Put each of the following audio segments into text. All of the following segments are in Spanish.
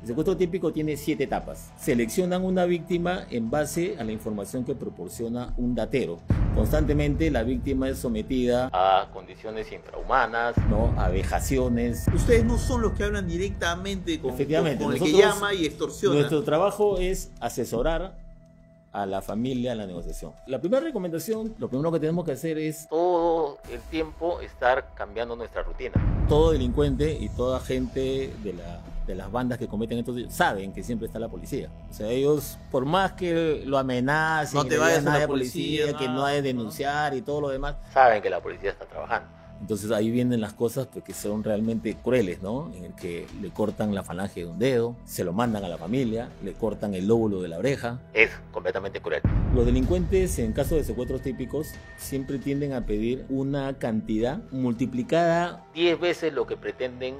El secuestro típico tiene 7 etapas. Seleccionan una víctima en base a la información que proporciona un datero. Constantemente la víctima es sometida a condiciones infrahumanas, ¿no? A vejaciones. Ustedes no son los que hablan directamente con el que llama y extorsiona. Nuestro trabajo es asesorar a la familia en la negociación. La primera recomendación, lo primero que tenemos que hacer es todo el tiempo estar cambiando nuestra rutina. Todo delincuente y toda gente de las bandas que cometen estos saben que siempre está la policía. O sea, ellos, por más que lo amenacen, no te vayas a la policía, que no hay de denunciar y todo lo demás, saben que la policía está trabajando. Entonces ahí vienen las cosas que son realmente crueles, ¿no? En el que le cortan la falange de un dedo, se lo mandan a la familia, le cortan el lóbulo de la oreja. Es completamente cruel. Los delincuentes, en caso de secuestros típicos, siempre tienden a pedir una cantidad multiplicada 10 veces lo que pretenden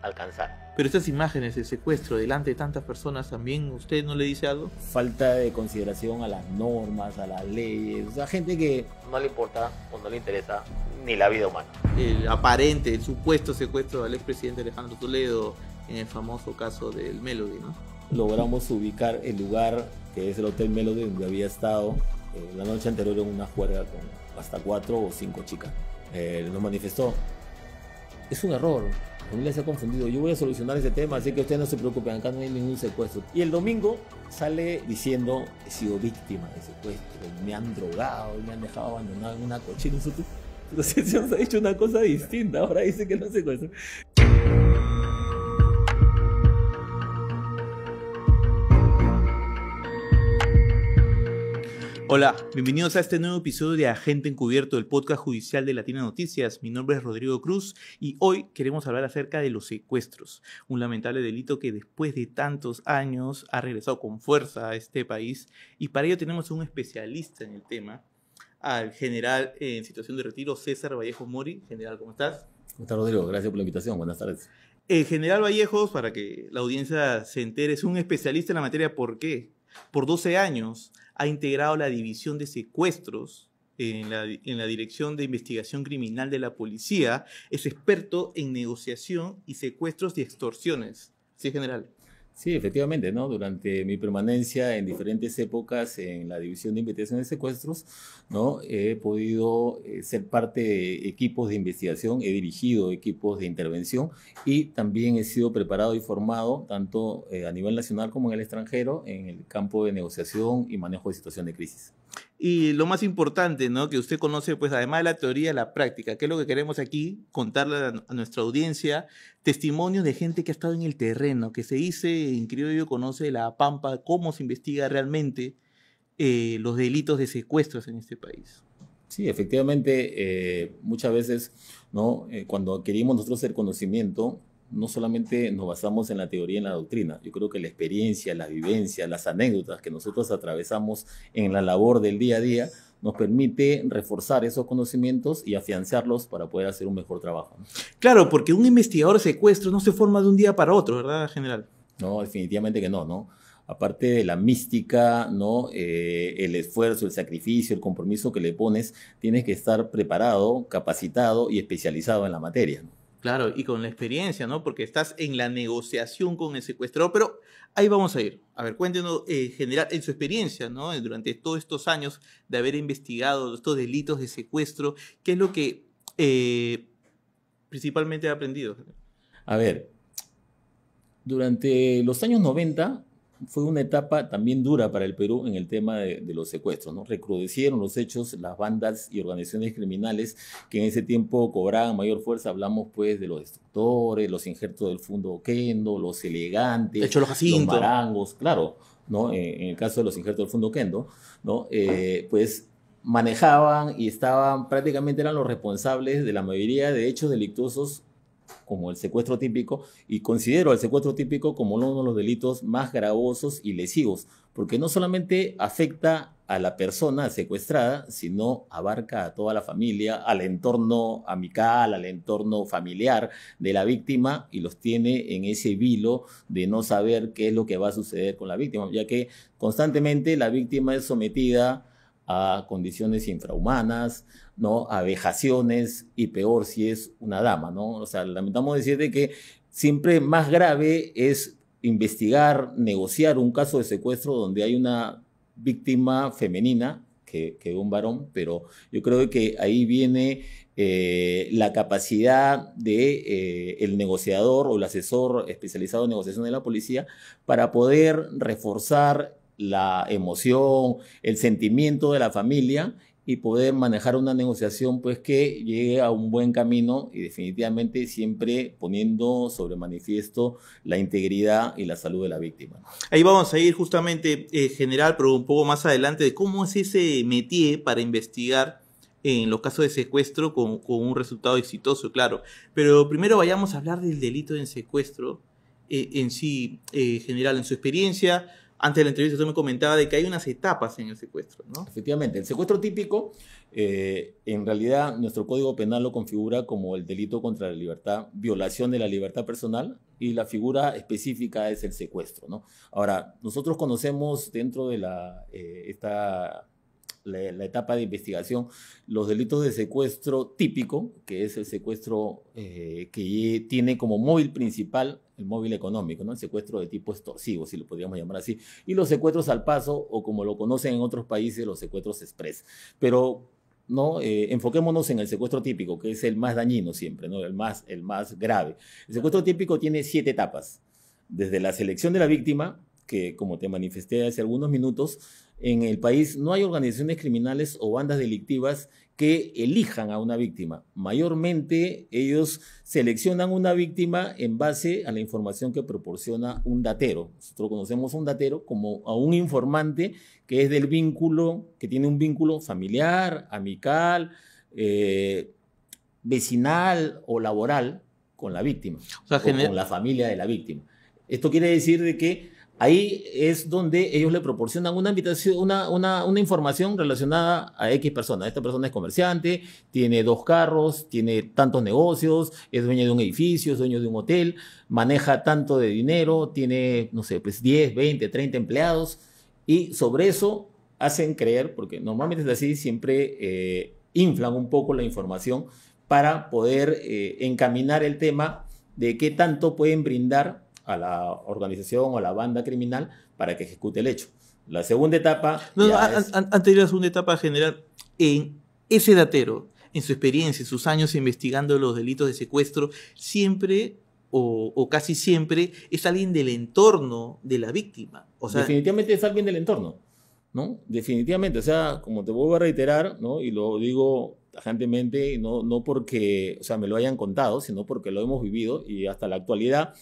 alcanzar. Pero estas imágenes de secuestro delante de tantas personas, ¿también usted no le dice algo? Falta de consideración a las normas, a las leyes. O sea, gente que no le importa o no le interesa ni la vida humana. El supuesto secuestro al expresidente Alejandro Toledo en el famoso caso del Melody, ¿no? Logramos ubicar el lugar que es el Hotel Melody, donde había estado la noche anterior en una juerga con hasta 4 o 5 chicas. Nos manifestó: es un error, la familia se ha confundido, yo voy a solucionar ese tema, así que ustedes no se preocupen, acá no hay ningún secuestro. Y el domingo sale diciendo: he sido víctima de secuestro, me han drogado, me han dejado abandonado en una cochina. Entonces se nos ha hecho una cosa distinta, ahora dice que no secuestro. Hola, bienvenidos a este nuevo episodio de Agente Encubierto, el podcast judicial de Latina Noticias. Mi nombre es Rodrigo Cruz y hoy queremos hablar acerca de los secuestros, un lamentable delito que después de tantos años ha regresado con fuerza a este país, y para ello tenemos un especialista en el tema, al general en situación de retiro, César Vallejos Mori. General, ¿cómo estás? ¿Cómo estás, Rodrigo? Gracias por la invitación, buenas tardes. El general Vallejos, para que la audiencia se entere, es un especialista en la materia. ¿Por qué? Por 12 años ha integrado la división de secuestros en la Dirección de Investigación Criminal de la Policía. Es experto en negociación y secuestros y extorsiones. ¿Sí, general? Sí, efectivamente, ¿no? Durante mi permanencia en diferentes épocas en la División de Investigación de Secuestros, ¿no? He podido ser parte de equipos de investigación, he dirigido equipos de intervención y también he sido preparado y formado tanto a nivel nacional como en el extranjero en el campo de negociación y manejo de situación de crisis. Y lo más importante, ¿no? Que usted conoce, pues además de la teoría, la práctica, que es lo que queremos aquí contarle a nuestra audiencia, testimonios de gente que ha estado en el terreno, que se dice en criollo, conoce la pampa, cómo se investiga realmente los delitos de secuestros en este país. Sí, efectivamente, muchas veces, ¿no? Cuando adquirimos nosotros el conocimiento, no solamente nos basamos en la teoría y en la doctrina. Yo creo que la experiencia, la vivencia, las anécdotas que nosotros atravesamos en la labor del día a día nos permite reforzar esos conocimientos y afianzarlos para poder hacer un mejor trabajo, ¿no? Claro, porque un investigador de secuestro no se forma de un día para otro, ¿verdad, general? No, definitivamente que no, ¿no? Aparte de la mística, ¿no? El esfuerzo, el sacrificio, el compromiso que le pones, tienes que estar preparado, capacitado y especializado en la materia, ¿no? Claro, y con la experiencia, ¿no? Porque estás en la negociación con el secuestrador, pero ahí vamos a ir. A ver, cuéntenos, general, en su experiencia, ¿no? Durante todos estos años de haber investigado estos delitos de secuestro, ¿qué es lo que principalmente ha aprendido? A ver, durante los años 90 fue una etapa también dura para el Perú en el tema de los secuestros, ¿no? Recrudecieron los hechos, las bandas y organizaciones criminales que en ese tiempo cobraban mayor fuerza. Hablamos pues de los destructores, los injertos del Fundo Oquendo, los elegantes, de Cholo Jacinto, los marangos, claro, ¿no? En el caso de los injertos del Fundo Oquendo, ¿no? Pues manejaban y estaban, prácticamente eran los responsables de la mayoría de hechos delictuosos como el secuestro típico, y considero el secuestro típico como uno de los delitos más gravosos y lesivos, porque no solamente afecta a la persona secuestrada, sino abarca a toda la familia, al entorno amical, al entorno familiar de la víctima, y los tiene en ese vilo de no saber qué es lo que va a suceder con la víctima, ya que constantemente la víctima es sometida a condiciones infrahumanas, ¿no? A vejaciones, y peor si es una dama, ¿no? O sea, lamentamos decirte que siempre más grave es investigar, negociar un caso de secuestro donde hay una víctima femenina que un varón, pero yo creo que ahí viene la capacidad de el negociador o el asesor especializado en negociación de la policía para poder reforzar la emoción, el sentimiento de la familia y poder manejar una negociación pues que llegue a un buen camino y definitivamente siempre poniendo sobre manifiesto la integridad y la salud de la víctima. Ahí vamos a ir justamente, general, pero un poco más adelante, de cómo es ese métier para investigar en los casos de secuestro con un resultado exitoso, claro. Pero primero vayamos a hablar del delito en secuestro en sí, general, en su experiencia. Antes de la entrevista usted me comentaba de que hay unas etapas en el secuestro, ¿no? Efectivamente, el secuestro típico, en realidad nuestro Código Penal lo configura como el delito contra la libertad, violación de la libertad personal, y la figura específica es el secuestro, ¿no? Ahora, nosotros conocemos dentro de la etapa de investigación los delitos de secuestro típico, que es el secuestro que tiene como móvil principal el móvil económico, ¿no? El secuestro de tipo extorsivo, si lo podríamos llamar así, y los secuestros al paso, o como lo conocen en otros países, los secuestros express. Pero ¿no? Enfoquémonos en el secuestro típico, que es el más dañino siempre, ¿no? El más grave. El secuestro típico tiene 7 etapas. Desde la selección de la víctima, que como te manifesté hace algunos minutos, en el país no hay organizaciones criminales o bandas delictivas que elijan a una víctima. Mayormente ellos seleccionan una víctima en base a la información que proporciona un datero. Nosotros conocemos a un datero como a un informante que es del vínculo, que tiene un vínculo familiar, amical, vecinal o laboral con la víctima, O sea, con la familia de la víctima. Esto quiere decir de que ahí es donde ellos le proporcionan una invitación, una información relacionada a X persona. Esta persona es comerciante, tiene 2 carros, tiene tantos negocios, es dueño de un edificio, es dueño de un hotel, maneja tanto de dinero, tiene, no sé, pues 10, 20, 30 empleados, y sobre eso hacen creer, porque normalmente es así, siempre inflan un poco la información para poder encaminar el tema de qué tanto pueden brindar a la organización o a la banda criminal para que ejecute el hecho. La segunda etapa... Antes de la segunda etapa general, en ese datero, en su experiencia, en sus años investigando los delitos de secuestro, siempre o casi siempre es alguien del entorno de la víctima. O sea, definitivamente es alguien del entorno, ¿no? Definitivamente, o sea, como te vuelvo a reiterar, ¿no? Y lo digo tajantemente, no porque, o sea, me lo hayan contado, sino porque lo hemos vivido y hasta la actualidad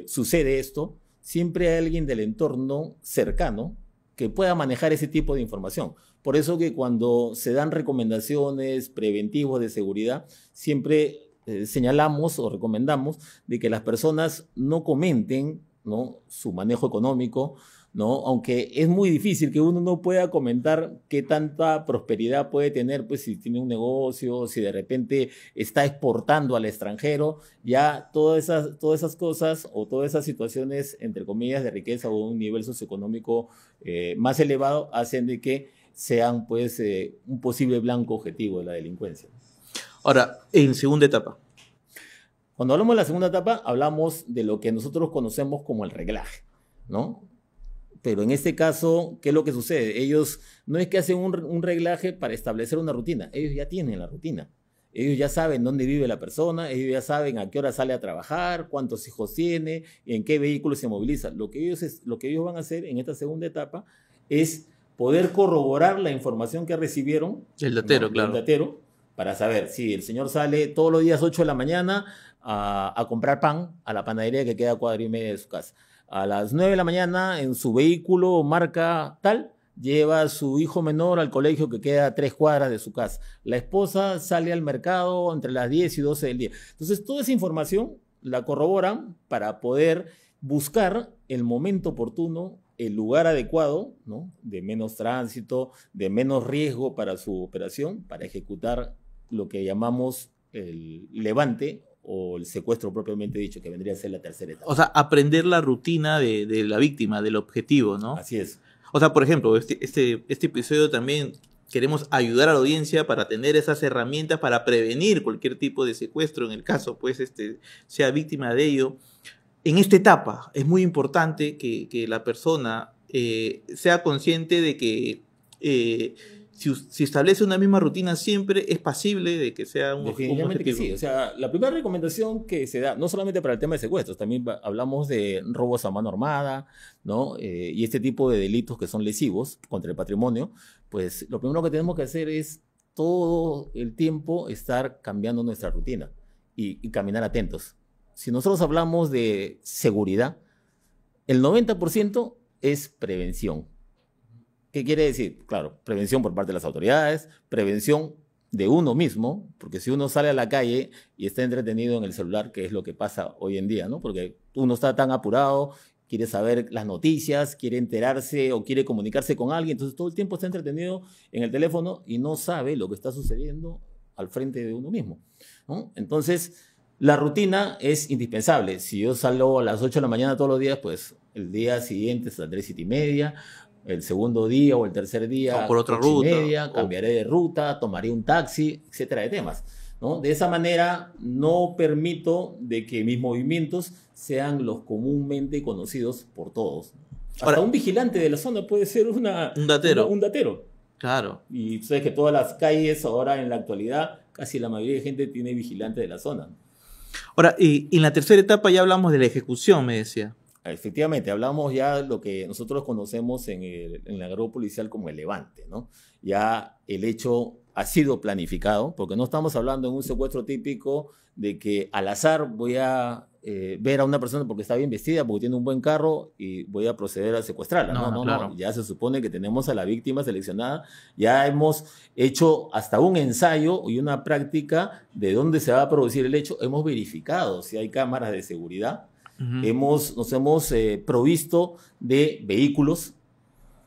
sucede esto. Siempre hay alguien del entorno cercano que pueda manejar ese tipo de información. Por eso que cuando se dan recomendaciones preventivos de seguridad, siempre señalamos o recomendamos de que las personas no comenten, ¿no?, su manejo económico, ¿no? Aunque es muy difícil que uno no pueda comentar qué tanta prosperidad puede tener, pues si tiene un negocio, si de repente está exportando al extranjero, ya todas esas cosas o todas esas situaciones, entre comillas, de riqueza o un nivel socioeconómico más elevado, hacen de que sean pues un posible blanco objetivo de la delincuencia. Ahora, en segunda etapa. Cuando hablamos de la segunda etapa, hablamos de lo que nosotros conocemos como el reglaje, ¿no? Pero en este caso, ¿qué es lo que sucede? Ellos no es que hacen un reglaje para establecer una rutina, ellos ya tienen la rutina. Ellos ya saben dónde vive la persona, ellos ya saben a qué hora sale a trabajar, cuántos hijos tiene, en qué vehículo se moviliza. Lo que ellos van a hacer en esta segunda etapa es poder corroborar la información que recibieron El datero, ¿no?, claro. del datero, para saber si el señor sale todos los días 8 de la mañana a comprar pan a la panadería que queda a 1.5 cuadras de su casa. A las 9 de la mañana en su vehículo marca tal, lleva a su hijo menor al colegio que queda a 3 cuadras de su casa. La esposa sale al mercado entre las 10 y 12 del día. Entonces, toda esa información la corroboran para poder buscar el momento oportuno, el lugar adecuado, ¿no?, de menos tránsito, de menos riesgo para su operación, para ejecutar lo que llamamos el levante o el secuestro propiamente dicho, que vendría a ser la tercera etapa. O sea, aprender la rutina de la víctima, del objetivo, ¿no? Así es. O sea, por ejemplo, este episodio también queremos ayudar a la audiencia para tener esas herramientas para prevenir cualquier tipo de secuestro, en el caso, pues, sea víctima de ello. en esta etapa es muy importante que la persona sea consciente de que si establece una misma rutina siempre, es pasible de que sea un Definitivamente que objetivo. sí. O sea, la primera recomendación que se da, no solamente para el tema de secuestros, también hablamos de robos a mano armada, ¿no? Y este tipo de delitos que son lesivos contra el patrimonio, pues lo primero que tenemos que hacer es todo el tiempo estar cambiando nuestra rutina y caminar atentos. Si nosotros hablamos de seguridad, el 90% es prevención. ¿Qué quiere decir? Claro, prevención por parte de las autoridades, prevención de uno mismo, porque si uno sale a la calle y está entretenido en el celular, que es lo que pasa hoy en día, ¿no? Porque uno está tan apurado, quiere saber las noticias, quiere enterarse o quiere comunicarse con alguien, entonces todo el tiempo está entretenido en el teléfono y no sabe lo que está sucediendo al frente de uno mismo, ¿no? Entonces, la rutina es indispensable. Si yo salgo a las 8 de la mañana todos los días, pues el día siguiente saldré 7:30, el segundo día o el tercer día, O por otra 8:30, ruta. cambiaré de ruta, tomaré un taxi, etcétera, de temas, ¿no? De esa manera no permito de que mis movimientos sean los comúnmente conocidos por todos. Hasta Ahora, un vigilante de la zona puede ser un datero. un datero. Claro. Y sabes que todas las calles ahora en la actualidad, casi la mayoría de gente tiene vigilante de la zona. Ahora, y en la tercera etapa ya hablamos de la ejecución, me decía. Efectivamente, hablamos ya de lo que nosotros conocemos en el agrado policial como el levante, ¿no? Ya el hecho ha sido planificado, porque no estamos hablando en un secuestro típico de que al azar voy a ver a una persona porque está bien vestida, porque tiene un buen carro y voy a proceder a secuestrarla. No, Claro. ya se supone que tenemos a la víctima seleccionada, ya hemos hecho hasta un ensayo y una práctica de dónde se va a producir el hecho, hemos verificado si hay cámaras de seguridad. Ujú. Nos hemos provisto de vehículos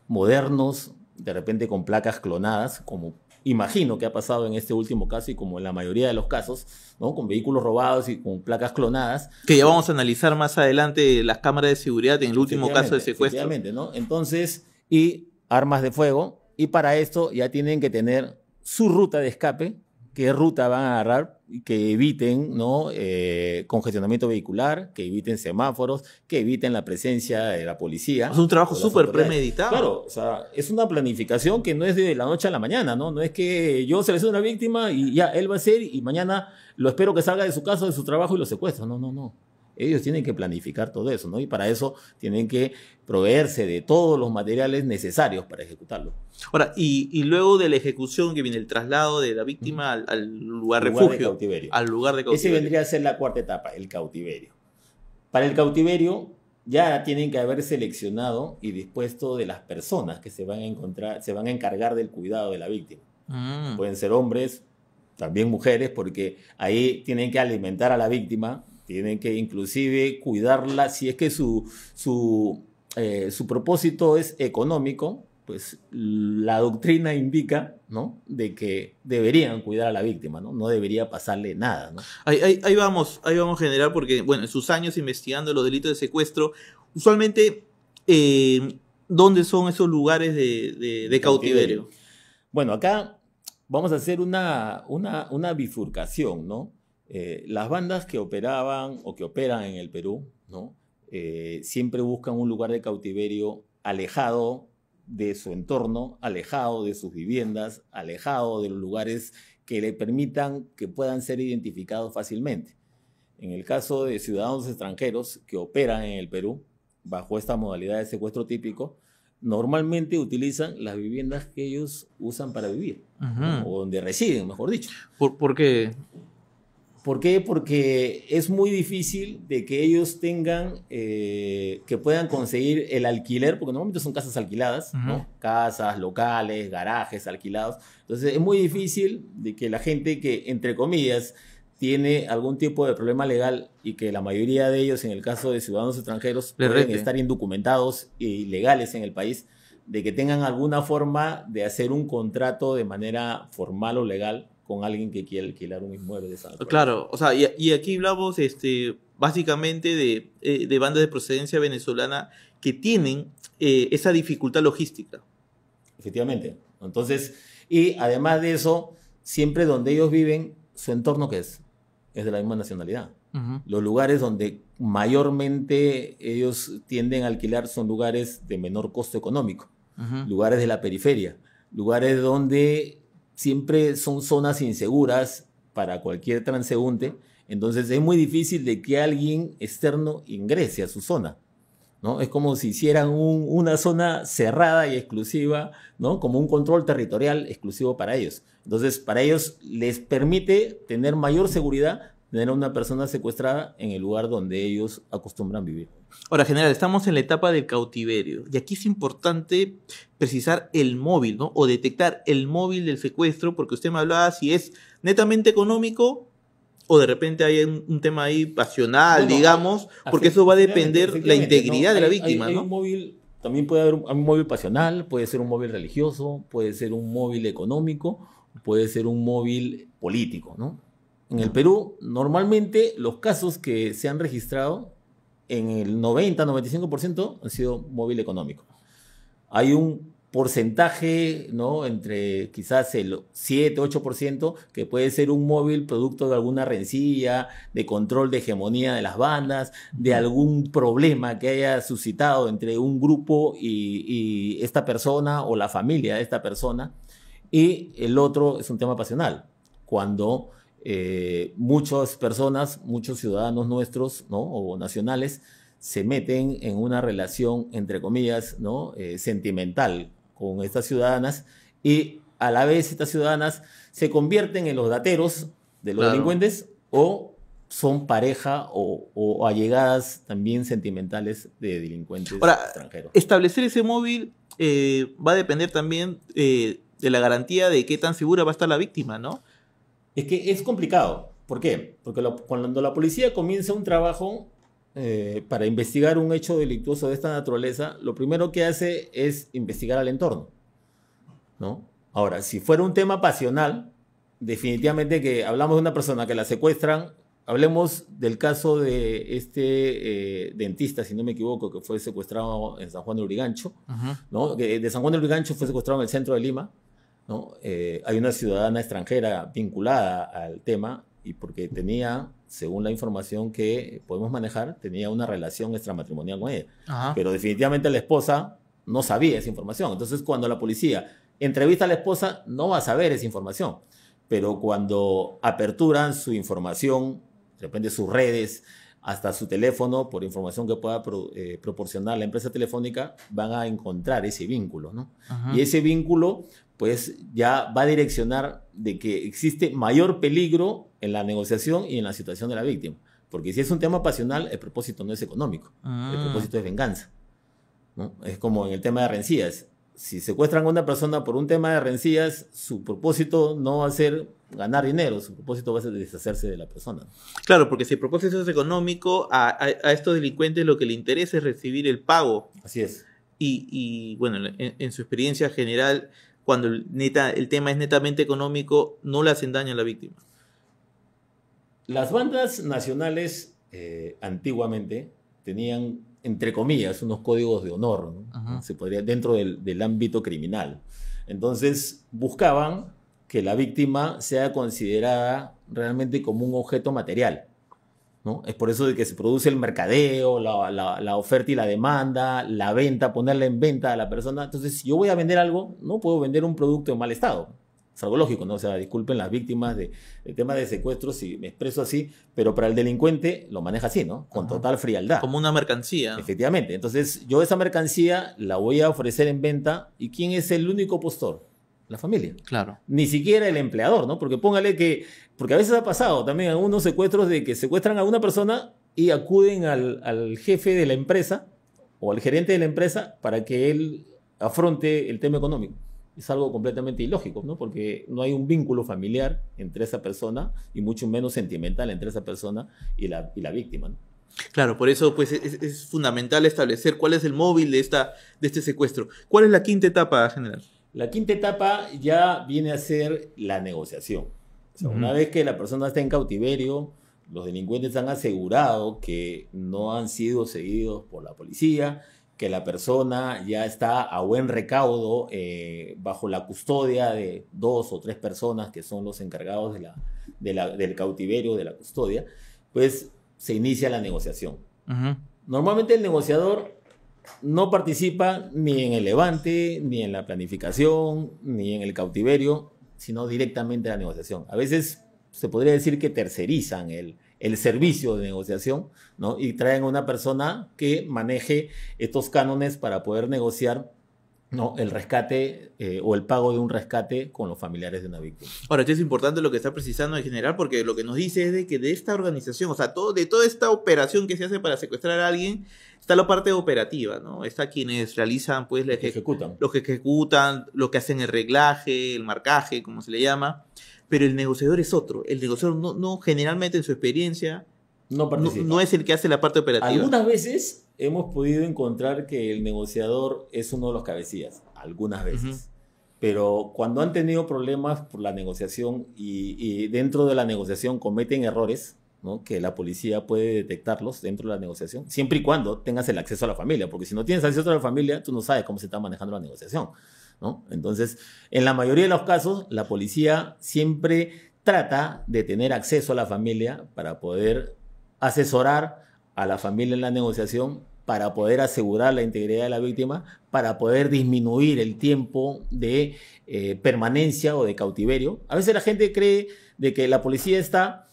modernos, de repente con placas clonadas, como imagino que ha pasado en este último caso y como en la mayoría de los casos, ¿no? Con vehículos robados y con placas clonadas. Que ya vamos a analizar más adelante las cámaras de seguridad en el último caso de secuestro. Efectivamente, ¿no? Entonces, y armas de fuego, y para esto ya tienen que tener su ruta de escape, qué ruta van a agarrar, que eviten, ¿no? Congestionamiento vehicular, que eviten semáforos, que eviten la presencia de la policía. Es un trabajo o las súper autoridades. premeditado. Claro, o sea, es una planificación que no es de la noche a la mañana, ¿no? No es que yo selecciono a una víctima y ya él va a ser y mañana lo espero que salga de su casa, de su trabajo y lo secuestro. No. Ellos tienen que planificar todo eso, ¿no? Y para eso tienen que proveerse de todos los materiales necesarios para ejecutarlo. Ahora, y luego de la ejecución que viene el traslado de la víctima al lugar de refugio, cautiverio. al lugar de Ese cautiverio. vendría a ser la cuarta etapa, el cautiverio. Para el cautiverio ya tienen que haber seleccionado y dispuesto de las personas que se van a encontrar, se van a encargar del cuidado de la víctima. Pueden ser hombres, también mujeres, porque ahí tienen que alimentar a la víctima, tienen que inclusive cuidarla. Si es que su propósito es económico, pues la doctrina indica, ¿no? De que deberían cuidar a la víctima, ¿no? No debería pasarle nada, ¿no? Ahí vamos, general, porque, bueno, en sus años investigando los delitos de secuestro, usualmente, ¿dónde son esos lugares de cautiverio? Bueno, acá vamos a hacer una bifurcación, ¿no? Las bandas que operaban o que operan en el Perú, ¿no? Siempre buscan un lugar de cautiverio alejado de su entorno, alejado de sus viviendas, alejado de los lugares que le permitan que puedan ser identificados fácilmente. En el caso de ciudadanos extranjeros que operan en el Perú, bajo esta modalidad de secuestro típico, normalmente utilizan las viviendas que ellos usan para vivir, ¿no? O donde residen, mejor dicho. ¿Por qué? ¿Por qué? Porque es muy difícil de que ellos tengan, que puedan conseguir el alquiler, porque normalmente son casas alquiladas, ¿no? Casas, locales, garajes alquilados. Entonces es muy difícil de que la gente que, entre comillas, tiene algún tipo de problema legal y que la mayoría de ellos, en el caso de ciudadanos extranjeros, pueden estar indocumentados e ilegales en el país, de que tengan alguna forma de hacer un contrato de manera formal o legal con alguien que quiera alquilar un inmueble de esa naturaleza. Claro, o sea, y aquí hablamos básicamente de bandas de procedencia venezolana que tienen esa dificultad logística. Efectivamente. Entonces, y además de eso, siempre donde ellos viven, su entorno, ¿qué es? es de la misma nacionalidad. Ujú. Los lugares donde mayormente ellos tienden a alquilar son lugares de menor costo económico, Ujú. lugares de la periferia, lugares donde siempre son zonas inseguras para cualquier transeúnte. Entonces es muy difícil de que alguien externo ingrese a su zona, ¿no? Es como si hicieran una zona cerrada y exclusiva, ¿no? Como un control territorial exclusivo para ellos. Entonces, para ellos les permite tener mayor seguridad tener a una persona secuestrada en el lugar donde ellos acostumbran vivir. Ahora, general, estamos en la etapa del cautiverio y aquí es importante precisar el móvil, ¿no? O detectar el móvil del secuestro, porque usted me hablaba si es netamente económico o de repente hay un tema ahí pasional, Bueno, digamos, porque eso va a depender la efectivamente, integridad ¿no? de la Hay víctima, un ¿no? móvil, también puede haber un móvil pasional, puede ser un móvil religioso, puede ser un móvil económico, puede ser un móvil político, ¿no? En el Perú, normalmente los casos que se han registrado, en el 90-95% han sido móvil económico. Hay un porcentaje, ¿no? Entre quizás el 7-8% que puede ser un móvil producto de alguna rencilla, de control de hegemonía de las bandas, de algún problema que haya suscitado entre un grupo y esta persona o la familia de esta persona. Y el otro es un tema pasional, cuando muchas personas, muchos ciudadanos nuestros, ¿no? O nacionales, se meten en una relación, entre comillas, ¿no? Sentimental con estas ciudadanas y a la vez estas ciudadanas se convierten en los dateros de los Claro. delincuentes o son pareja o allegadas también sentimentales de delincuentes Ahora, extranjeros. establecer ese móvil va a depender también de la garantía de qué tan segura va a estar la víctima, ¿no? Es que es complicado. ¿Por qué? Porque cuando la policía comienza un trabajo para investigar un hecho delictuoso de esta naturaleza, lo primero que hace es investigar al entorno, ¿no? Ahora, si fuera un tema pasional, definitivamente que hablamos de una persona que la secuestran, hablemos del caso de este dentista, si no me equivoco, que fue secuestrado en San Juan de Lurigancho, ¿no? Que de San Juan de Lurigancho fue secuestrado en el centro de Lima, ¿no? Hay una ciudadana extranjera vinculada al tema y porque tenía, según la información que podemos manejar, tenía una relación extramatrimonial con ella. Ajá. Pero definitivamente la esposa no sabía esa información. Entonces, cuando la policía entrevista a la esposa, no va a saber esa información. Pero cuando aperturan su información, de repente sus redes, hasta su teléfono, por información que pueda proporcionar la empresa telefónica, van a encontrar ese vínculo, ¿no? Ajá. Y ese vínculo, pues, ya va a direccionar de que existe mayor peligro en la negociación y en la situación de la víctima. Porque si es un tema pasional, el propósito no es económico, el propósito es venganza, ¿no? Es como en el tema de rencillas. Si secuestran a una persona por un tema de rencillas, su propósito no va a ser ganar dinero, su propósito va a ser deshacerse de la persona. Claro, porque si el propósito es económico, a estos delincuentes lo que le interesa es recibir el pago. Así es. Y bueno, en su experiencia general, cuando el tema es netamente económico, no le hacen daño a la víctima. Las bandas nacionales antiguamente tenían, entre comillas, unos códigos de honor, ¿no? Ajá. Se podría, dentro del ámbito criminal. Entonces buscaban que la víctima sea considerada realmente como un objeto material, ¿no? Es por eso de que se produce el mercadeo, la oferta y la demanda, la venta, ponerla en venta a la persona. Entonces, si yo voy a vender algo, no puedo vender un producto en mal estado. Es algo lógico, ¿no? O sea, disculpen las víctimas de temas de secuestros si me expreso así, pero para el delincuente lo maneja así, ¿no? Con Ajá. total frialdad. Como una mercancía. Efectivamente. Entonces, yo esa mercancía la voy a ofrecer en venta. ¿Y quién es el único postor? La familia. Claro. Ni siquiera el empleador, ¿no? Porque póngale que, porque a veces ha pasado también algunos secuestros de que secuestran a una persona y acuden al jefe de la empresa o al gerente de la empresa para que él afronte el tema económico. Es algo completamente ilógico, ¿no? Porque no hay un vínculo familiar entre esa persona y mucho menos sentimental entre esa persona y la víctima, ¿no? Claro, por eso pues es fundamental establecer cuál es el móvil de este secuestro. ¿Cuál es la quinta etapa, general? La quinta etapa ya viene a ser la negociación. O sea, una vez que la persona está en cautiverio, los delincuentes han asegurado que no han sido seguidos por la policía, que la persona ya está a buen recaudo bajo la custodia de 2 o 3 personas que son los encargados del cautiverio, de la custodia, pues se inicia la negociación. Ujú. Normalmente el negociador no participa ni en el levante, ni en la planificación, ni en el cautiverio, sino directamente en la negociación. A veces se podría decir que tercerizan el servicio de negociación, ¿no? Y traen a una persona que maneje estos cánones para poder negociar, ¿no? El rescate o el pago de un rescate con los familiares de una víctima. Ahora, esto es importante lo que está precisando en general, porque lo que nos dice es de que de esta organización, o sea, de toda esta operación que se hace para secuestrar a alguien, está la parte operativa, ¿no? Está quienes realizan, pues, Que ejecutan. los que ejecutan, lo que hacen el reglaje, el marcaje, como se le llama, pero el negociador es otro. El negociador no generalmente en su experiencia, No participa. no es el que hace la parte operativa. Algunas veces hemos podido encontrar que el negociador es uno de los cabecillas, algunas veces. Ujú. Pero cuando han tenido problemas por la negociación y dentro de la negociación cometen errores, ¿no? Que la policía puede detectarlos dentro de la negociación, siempre y cuando tengas el acceso a la familia, porque si no tienes acceso a la familia, tú no sabes cómo se está manejando la negociación, ¿no? Entonces, en la mayoría de los casos, la policía siempre trata de tener acceso a la familia para poder asesorar a la familia en la negociación, para poder asegurar la integridad de la víctima, para poder disminuir el tiempo de permanencia o de cautiverio. A veces la gente cree de que la policía está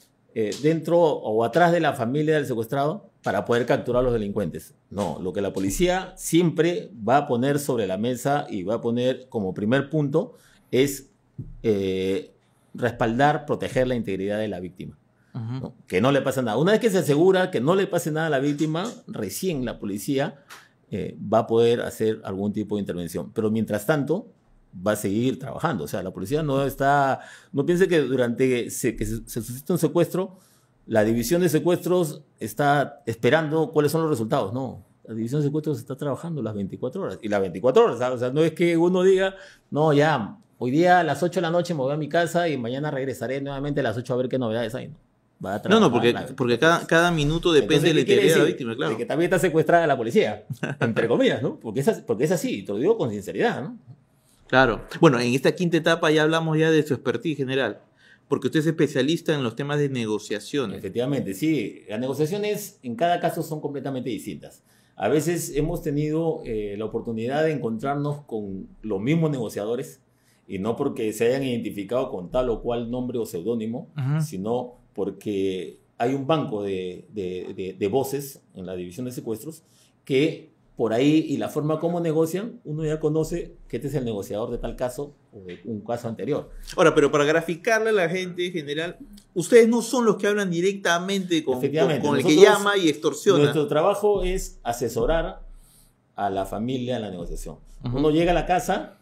dentro o atrás de la familia del secuestrado para poder capturar a los delincuentes. No, lo que la policía siempre va a poner sobre la mesa y va a poner como primer punto es respaldar, proteger la integridad de la víctima. Ujú. ¿No? Que no le pase nada. Una vez que se asegura que no le pase nada a la víctima, recién la policía va a poder hacer algún tipo de intervención. Pero mientras tanto, va a seguir trabajando. O sea, la policía no piense que durante que se suscita un secuestro, la división de secuestros está esperando cuáles son los resultados. No, la división de secuestros está trabajando las 24 horas. Y las 24 horas, ¿sabes? O sea, no es que uno diga, no, ya, hoy día a las 8 de la noche me voy a mi casa y mañana regresaré nuevamente a las 8 a ver qué novedades hay. Va a No, trabajar porque cada minuto depende de la Entonces, ¿qué quiere integridad de la decir? víctima, claro. De que también está secuestrada la policía, entre comillas, ¿no? Porque es así, te lo digo con sinceridad, ¿no? Claro. Bueno, en esta quinta etapa ya hablamos ya de su expertise general, porque usted es especialista en los temas de negociaciones. Efectivamente, sí. Las negociaciones en cada caso son completamente distintas. A veces hemos tenido la oportunidad de encontrarnos con los mismos negociadores, y no porque se hayan identificado con tal o cual nombre o seudónimo, Ujú. sino porque hay un banco de voces en la división de secuestros que por ahí y la forma como negocian, uno ya conoce que este es el negociador de tal caso o de un caso anterior. Ahora, pero para graficarle a la gente en general, ustedes no son los que hablan directamente con el que Nosotros, llama y extorsiona. nuestro trabajo es asesorar a la familia en la negociación. Ujú. Uno llega a la casa,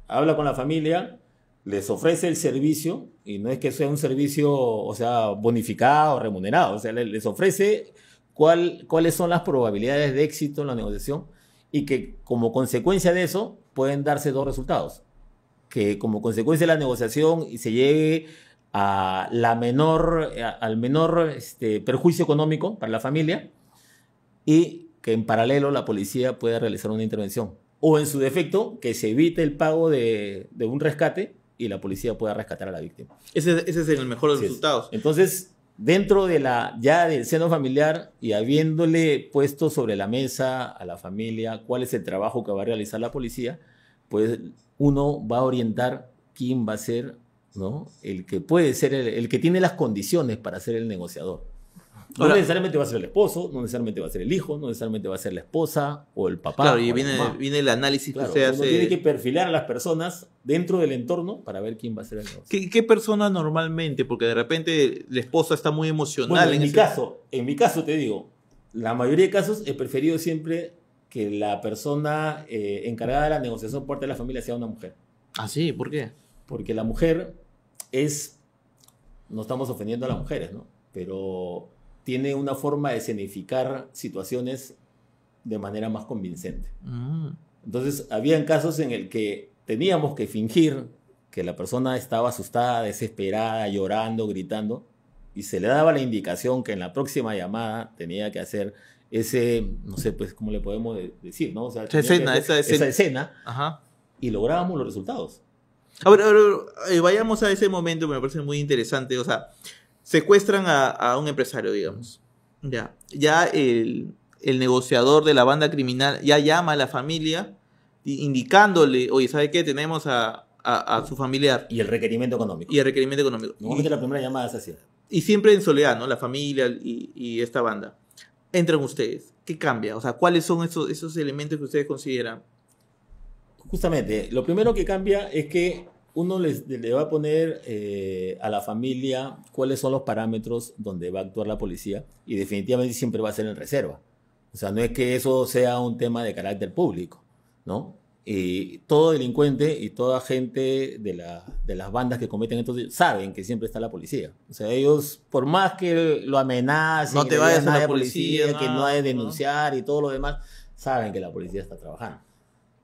habla con la familia, les ofrece el servicio, y no es que sea un servicio, o sea, bonificado, remunerado, o sea, les ofrece cuáles son las probabilidades de éxito en la negociación, y que como consecuencia de eso pueden darse dos resultados. Que como consecuencia de la negociación se llegue al menor perjuicio económico para la familia, y que en paralelo la policía pueda realizar una intervención. O en su defecto, que se evite el pago de un rescate y la policía pueda rescatar a la víctima. Ese es el mejor de los Así es. resultados. Entonces, dentro de ya del seno familiar y habiéndole puesto sobre la mesa a la familia cuál es el trabajo que va a realizar la policía, pues uno va a orientar quién va a ser, ¿no? El que puede ser, el que tiene las condiciones para ser el negociador. No Ahora, necesariamente va a ser el esposo, no necesariamente va a ser el hijo, no necesariamente va a ser la esposa o el papá. claro, y o la mamá. viene el análisis Claro, que usted uno hace. tiene que perfilar a las personas dentro del entorno para ver quién va a ser el negociador. ¿Qué persona normalmente? Porque de repente la esposa está muy emocional. Bueno, en ese- mi caso te digo, la mayoría de casos he preferido siempre que la persona encargada de la negociación por parte de la familia sea una mujer. Ah, sí, ¿por qué? Porque la mujer no estamos ofendiendo a las mujeres, ¿no? Pero tiene una forma de escenificar situaciones de manera más convincente. Mm. Entonces, habían casos en el que teníamos que fingir que la persona estaba asustada, desesperada, llorando, gritando, y se le daba la indicación que en la próxima llamada tenía que hacer no sé, pues, ¿cómo le podemos decir, no? O sea, Esa tenía que escena, hacer esa escena, Ajá. y lográbamos los resultados. A ver, vayamos a ese momento, me parece muy interesante. O sea, secuestran a un empresario, digamos. Ya el negociador de la banda criminal ya llama a la familia indicándole, oye, ¿sabe qué? Tenemos a su familiar. Y el requerimiento económico. Y el requerimiento económico. Normalmente la primera llamada es así. Y siempre en soledad, ¿no? La familia y esta banda. Entran ustedes. ¿Qué cambia? O sea, ¿cuáles son esos elementos que ustedes consideran? Justamente, lo primero que cambia es que uno le va a poner a la familia cuáles son los parámetros donde va a actuar la policía y definitivamente siempre va a ser en reserva. O sea, no es que eso sea un tema de carácter público, ¿no? Y todo delincuente y toda gente de las bandas que cometen estos delitos saben que siempre está la policía. O sea, ellos, por más que lo amenacen, No te vayas a la policía, policía, que no hay de ¿no? denunciar y todo lo demás, saben que la policía está trabajando.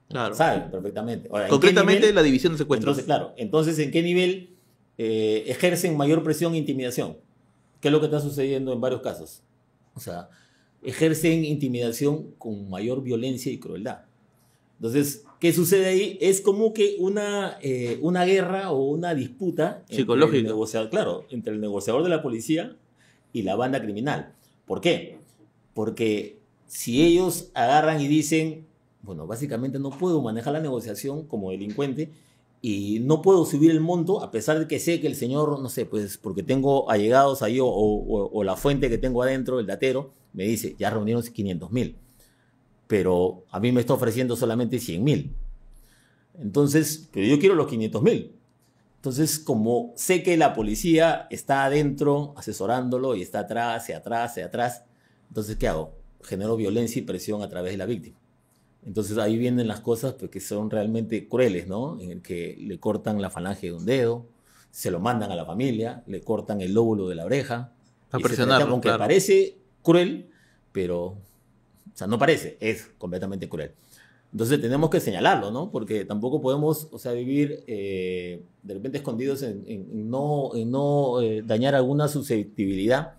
Claro. Saben perfectamente. Ahora, Concretamente, la división de secuestros. Entonces, ¿en qué nivel ejercen mayor presión e intimidación? ¿Qué es lo que está sucediendo en varios casos? O sea, ejercen intimidación con mayor violencia y crueldad. Entonces, ¿qué sucede ahí? Es como que una guerra o una disputa psicológica. Entre el negociador de la policía y la banda criminal. ¿Por qué? Porque si ellos agarran y dicen, bueno, básicamente no puedo manejar la negociación como delincuente y no puedo subir el monto a pesar de que sé que el señor, no sé, pues porque tengo allegados ahí o la fuente que tengo adentro, el datero, me dice, ya reunieron 500,000, pero a mí me está ofreciendo solamente 100,000. Entonces, pero yo quiero los 500,000. Entonces, como sé que la policía está adentro asesorándolo y está atrás, entonces, ¿qué hago? Genero violencia y presión a través de la víctima. Entonces ahí vienen las cosas pues, que son realmente crueles, ¿no? En el que le cortan la falange de un dedo, se lo mandan a la familia, le cortan el lóbulo de la oreja. A presionarlo, aunque claro. parece cruel, pero, o sea, no parece, es completamente cruel. Entonces tenemos que señalarlo, ¿no? Porque tampoco podemos, o sea, vivir de repente escondidos en no dañar alguna susceptibilidad,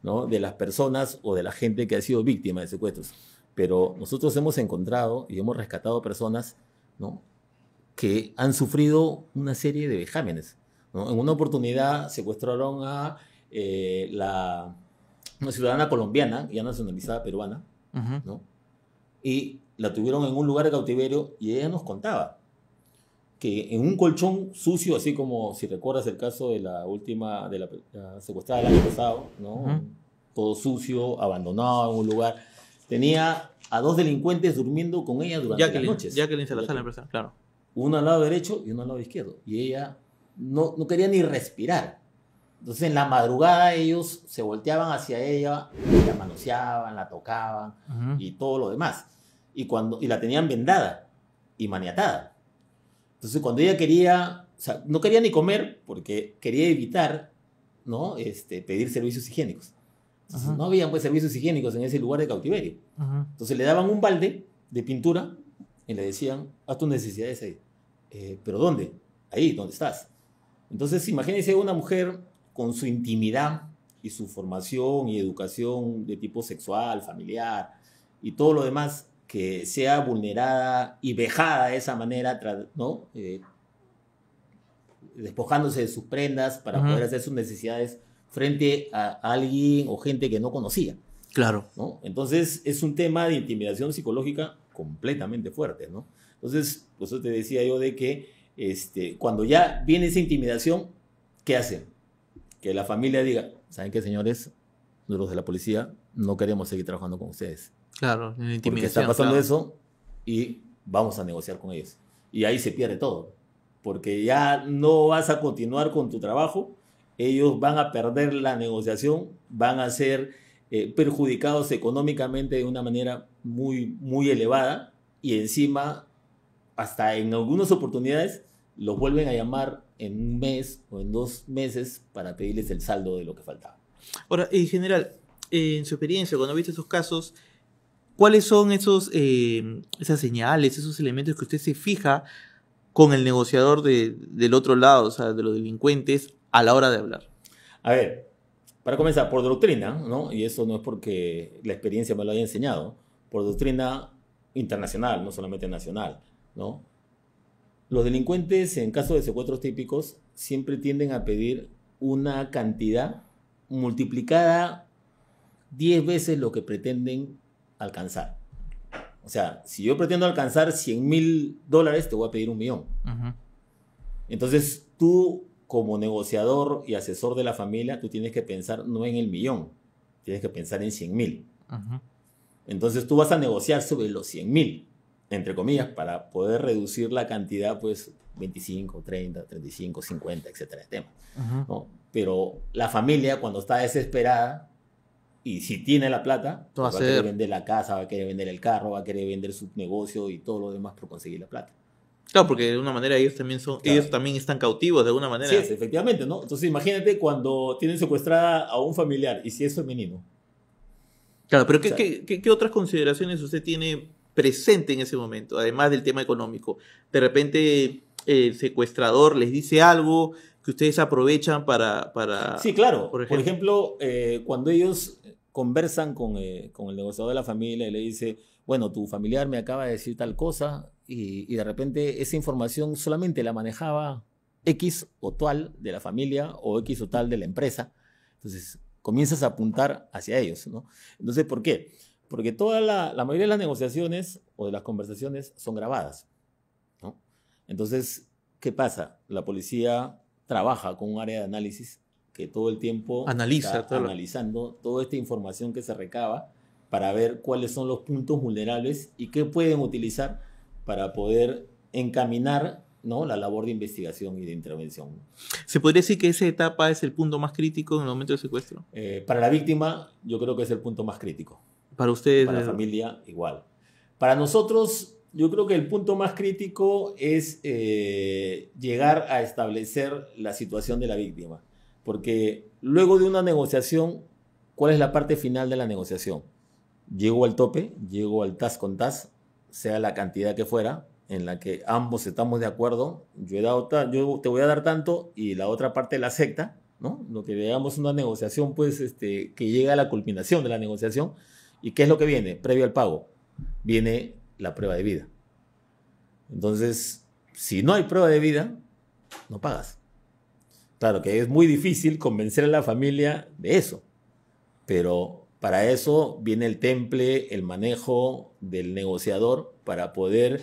¿no? De las personas o de la gente que ha sido víctima de secuestros. Pero nosotros hemos encontrado y hemos rescatado personas, ¿no? Que han sufrido una serie de vejámenes, ¿no? En una oportunidad secuestraron a una ciudadana colombiana, ya nacionalizada peruana, ¿no? Y la tuvieron en un lugar de cautiverio y ella nos contaba que en un colchón sucio, así como si recuerdas el caso de la última, de la secuestrada del año pasado, ¿no? Todo sucio, abandonado en un lugar. Tenía a 2 delincuentes durmiendo con ella durante las noches. Jacqueline Salazar, la empresa, claro. Uno al lado derecho y uno al lado izquierdo. Y ella no quería ni respirar. Entonces en la madrugada ellos se volteaban hacia ella, la manoseaban, la tocaban y todo lo demás. Y la tenían vendada y maniatada. Entonces cuando ella quería, o sea, no quería ni comer porque quería evitar, ¿no? Pedir servicios higiénicos. Entonces, no habían pues servicios higiénicos en ese lugar de cautiverio. Entonces le daban un balde de pintura y le decían, haz tus necesidades ahí. ¿Pero dónde? Ahí, ¿dónde estás? Entonces imagínense una mujer con su intimidad y su formación y educación de tipo sexual, familiar y todo lo demás, que sea vulnerada y vejada de esa manera, ¿no? Despojándose de sus prendas para poder hacer sus necesidades frente a alguien o gente que no conocía. Claro. ¿No? Entonces es un tema de intimidación psicológica completamente fuerte, ¿no? Entonces, por eso te decía yo de que cuando ya viene esa intimidación, ¿qué hacen? Que la familia diga, ¿saben qué, señores? Los de la policía no queremos seguir trabajando con ustedes. Claro, en la intimidación. Porque está pasando eso y vamos a negociar con ellos. Y ahí se pierde todo. Porque ya no vas a continuar con tu trabajo, ellos van a perder la negociación, van a ser perjudicados económicamente de una manera muy, muy elevada y encima, hasta en algunas oportunidades, los vuelven a llamar en un mes o en 2 meses para pedirles el saldo de lo que faltaba. Ahora, en general, en su experiencia, cuando viste esos casos, ¿cuáles son esas señales, esos elementos que usted se fija con el negociador del otro lado, o sea, de los delincuentes, a la hora de hablar? A ver, para comenzar, por doctrina, ¿no? Y eso no es porque la experiencia me lo haya enseñado, por doctrina internacional, no solamente nacional, ¿no? Los delincuentes, en caso de secuestros típicos, siempre tienden a pedir una cantidad multiplicada 10 veces lo que pretenden alcanzar. O sea, si yo pretendo alcanzar $100,000, te voy a pedir 1,000,000. Entonces, tú, como negociador y asesor de la familia, tú tienes que pensar no en el 1,000,000, tienes que pensar en 100,000. Entonces, tú vas a negociar sobre los 100,000, entre comillas, para poder reducir la cantidad, pues, 25, 30, 35, 50, etcétera, de temas, ¿no? Pero la familia, cuando está desesperada, y si tiene la plata, pues va a querer vender la casa, va a querer vender el carro, va a querer vender su negocio y todo lo demás por conseguir la plata. Claro, porque de alguna manera ellos también ellos también están cautivos de alguna manera. Sí, efectivamente, ¿no? Entonces imagínate cuando tienen secuestrada a un familiar y si es femenino. Claro, pero ¿qué otras consideraciones usted tiene presente en ese momento, además del tema económico? De repente el secuestrador les dice algo que ustedes aprovechan para... Sí, claro. Por ejemplo, cuando ellos conversan con el negociador de la familia y le dice, bueno, tu familiar me acaba de decir tal cosa, y de repente esa información solamente la manejaba X o tal de la familia o X o tal de la empresa. Entonces comienzas a apuntar hacia ellos, ¿no? Entonces, ¿por qué? Porque toda la mayoría de las negociaciones o de las conversaciones son grabadas, ¿no? Entonces, ¿qué pasa? La policía trabaja con un área de análisis que todo el tiempo está analizando toda esta información que se recaba para ver cuáles son los puntos vulnerables y qué pueden utilizar para poder encaminar, ¿no?, la labor de investigación y de intervención. ¿Se podría decir que esa etapa es el punto más crítico en el momento del secuestro? Para la víctima, yo creo que es el punto más crítico. ¿Para ustedes? Para la familia, igual. Para nosotros, yo creo que el punto más crítico es llegar a establecer la situación de la víctima. Porque luego de una negociación, ¿cuál es la parte final de la negociación? Llego al tope, llego al tas con tas, sea la cantidad que fuera, en la que ambos estamos de acuerdo, yo te voy a dar tanto y la otra parte la acepta, ¿no? Lo que digamos una negociación, pues, que llega a la culminación de la negociación. ¿Y qué es lo que viene? Previo al pago, viene la prueba de vida. Entonces, si no hay prueba de vida, no pagas. Claro que es muy difícil convencer a la familia de eso, pero para eso viene el temple, el manejo del negociador para poder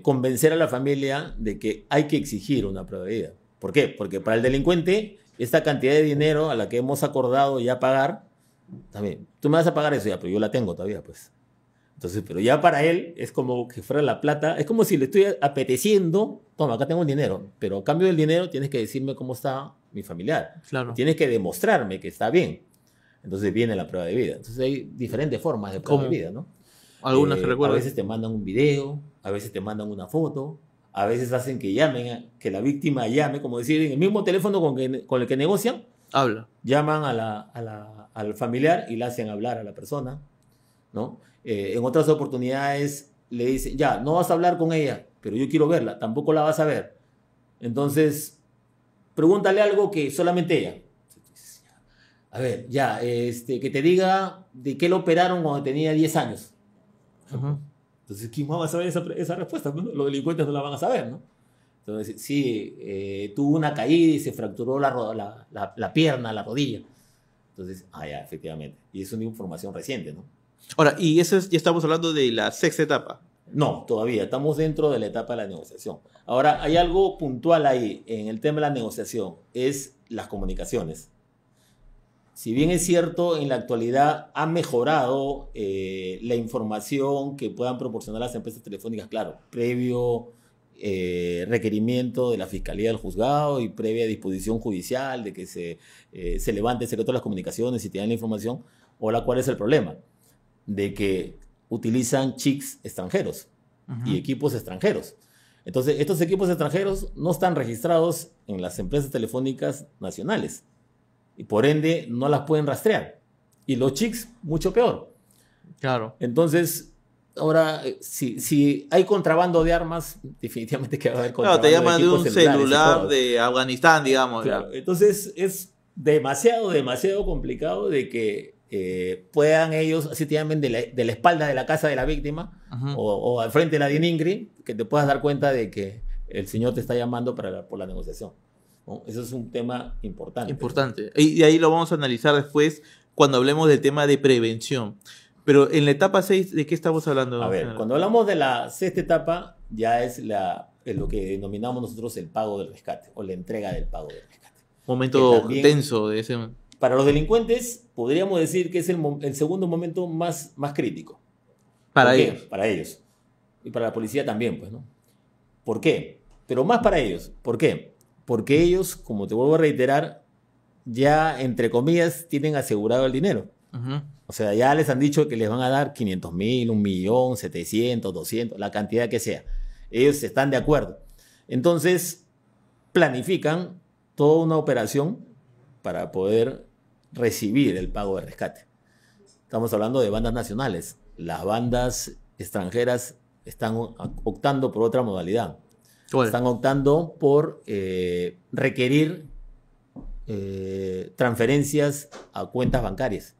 convencer a la familia de que hay que exigir una prueba de vida. ¿Por qué? Porque para el delincuente, esta cantidad de dinero a la que hemos acordado ya pagar, también, tú me vas a pagar eso ya, pero yo la tengo todavía, pues. Entonces, pero ya para él es como que fuera la plata, es como si le estoy apeteciendo, toma, acá tengo un dinero, pero a cambio del dinero tienes que decirme cómo está mi familiar. Claro. Tienes que demostrarme que está bien. Entonces viene la prueba de vida. Entonces hay diferentes formas de prueba de vida, ¿no? Algunas que recuerdo. A veces te mandan un video, a veces te mandan una foto, a veces hacen que llamen, que la víctima llame, como decir, en el mismo teléfono con el que negocian, habla. Llaman al familiar y le hacen hablar a la persona, ¿no? En otras oportunidades le dicen, ya, no vas a hablar con ella, pero yo quiero verla, tampoco la vas a ver. Entonces, pregúntale algo que solamente ella. A ver, ya, que te diga de qué lo operaron cuando tenía 10 años. Entonces, ¿quién más va a saber esa respuesta? Los delincuentes no la van a saber, ¿no? Entonces, sí, tuvo una caída y se fracturó la pierna, la rodilla. Entonces, ya, efectivamente. Y es una información reciente, ¿no? Ahora, y eso ya estamos hablando de la sexta etapa. No, todavía. Estamos dentro de la etapa de la negociación. Ahora, hay algo puntual ahí en el tema de la negociación. Es las comunicaciones. Si bien es cierto, en la actualidad ha mejorado la información que puedan proporcionar las empresas telefónicas, claro, previo requerimiento de la Fiscalía del Juzgado y previa disposición judicial de que se levante el secreto de las comunicaciones y tengan la información. Ahora, ¿cuál es el problema? De que utilizan chips extranjeros y equipos extranjeros. Entonces, estos equipos extranjeros no están registrados en las empresas telefónicas nacionales y por ende no las pueden rastrear. Y los chips, mucho peor. Claro. Entonces, ahora, si hay contrabando de armas, definitivamente que va a haber contrabando. Claro, te llaman de un celular de Afganistán, digamos. Claro. Entonces, es demasiado complicado de que puedan ellos, así te llamen, de la espalda de la casa de la víctima o al frente de la DININGRI, que te puedas dar cuenta de que el señor te está llamando por la negociación. ¿no? Eso es un tema importante. Importante. Y ahí lo vamos a analizar después cuando hablemos del tema de prevención. Pero en la etapa 6, ¿de qué estamos hablando? A ver, general? cuando hablamos de la sexta etapa, ya es lo que denominamos nosotros el pago del rescate o la entrega del pago del rescate. Momento que también, tenso de ese... Para los delincuentes, podríamos decir que es el segundo momento más crítico. Para ¿Por qué? ellos. Para ellos. Y para la policía también, pues, ¿no? ¿Por qué? Pero más para ellos. ¿Por qué? Porque ellos, como te vuelvo a reiterar, ya, entre comillas, tienen asegurado el dinero. Ujú. O sea, ya les han dicho que les van a dar 500.000, 1.000.000, 700, 200, la cantidad que sea. Ellos están de acuerdo. Entonces, planifican toda una operación para poder recibir el pago de rescate. Estamos hablando de bandas nacionales. Las bandas extranjeras están optando por otra modalidad. ¿Cuál? Están optando por requerir transferencias a cuentas bancarias.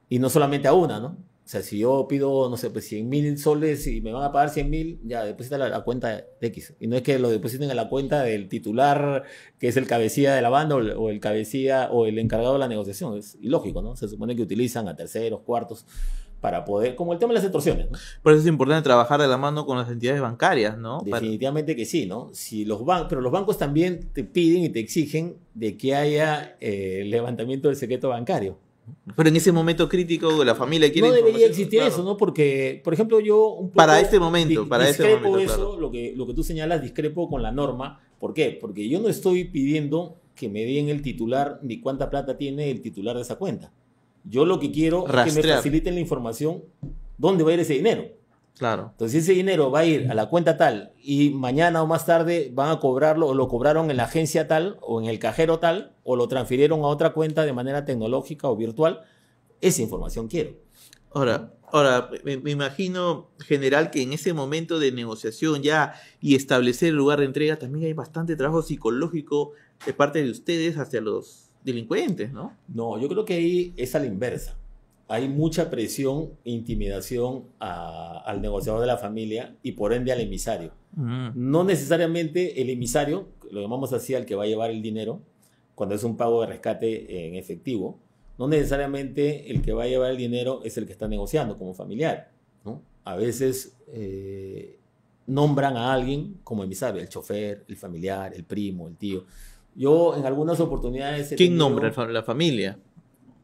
Y no solamente a una, ¿no? O sea, si yo pido, no sé, pues 100.000 soles y me van a pagar 100.000, ya deposita la cuenta de X. Y no es que lo depositen a la cuenta del titular, que es el cabecilla de la banda o el cabecilla o el encargado de la negociación. Es ilógico, ¿no? Se supone que utilizan a terceros, cuartos, para poder, como el tema de las extorsiones, ¿no? Por eso es importante trabajar de la mano con las entidades bancarias, ¿no? Definitivamente que sí, ¿no? Si pero los bancos también te piden y te exigen de que haya levantamiento del secreto bancario. Pero en ese momento crítico, la familia quiere No debería información, existir claro. eso, ¿no? Porque, por ejemplo, yo un poco Para este momento, para ese discrepo momento, eso, claro. lo que tú señalas, discrepo con la norma. ¿Por qué? Porque yo no estoy pidiendo que me den el titular ni cuánta plata tiene el titular de esa cuenta. Yo lo que quiero es que me Rastrear. faciliten la información dónde va a ir ese dinero. Claro. Entonces, si ese dinero va a ir a la cuenta tal y mañana o más tarde van a cobrarlo o lo cobraron en la agencia tal o en el cajero tal o lo transfirieron a otra cuenta de manera tecnológica o virtual, esa información quiero. Ahora me imagino, general, que en ese momento de negociación ya y establecer el lugar de entrega también hay bastante trabajo psicológico de parte de ustedes hacia los delincuentes, ¿no? No, yo creo que ahí es a la inversa. Hay mucha presión e intimidación al negociador de la familia y por ende al emisario. No necesariamente el emisario, lo llamamos así al que va a llevar el dinero, cuando es un pago de rescate en efectivo, no necesariamente el que va a llevar el dinero es el que está negociando como familiar, ¿no? A veces nombran a alguien como emisario, el chofer, el familiar, el primo, el tío. Yo en algunas oportunidades... ¿Quién nombra la familia?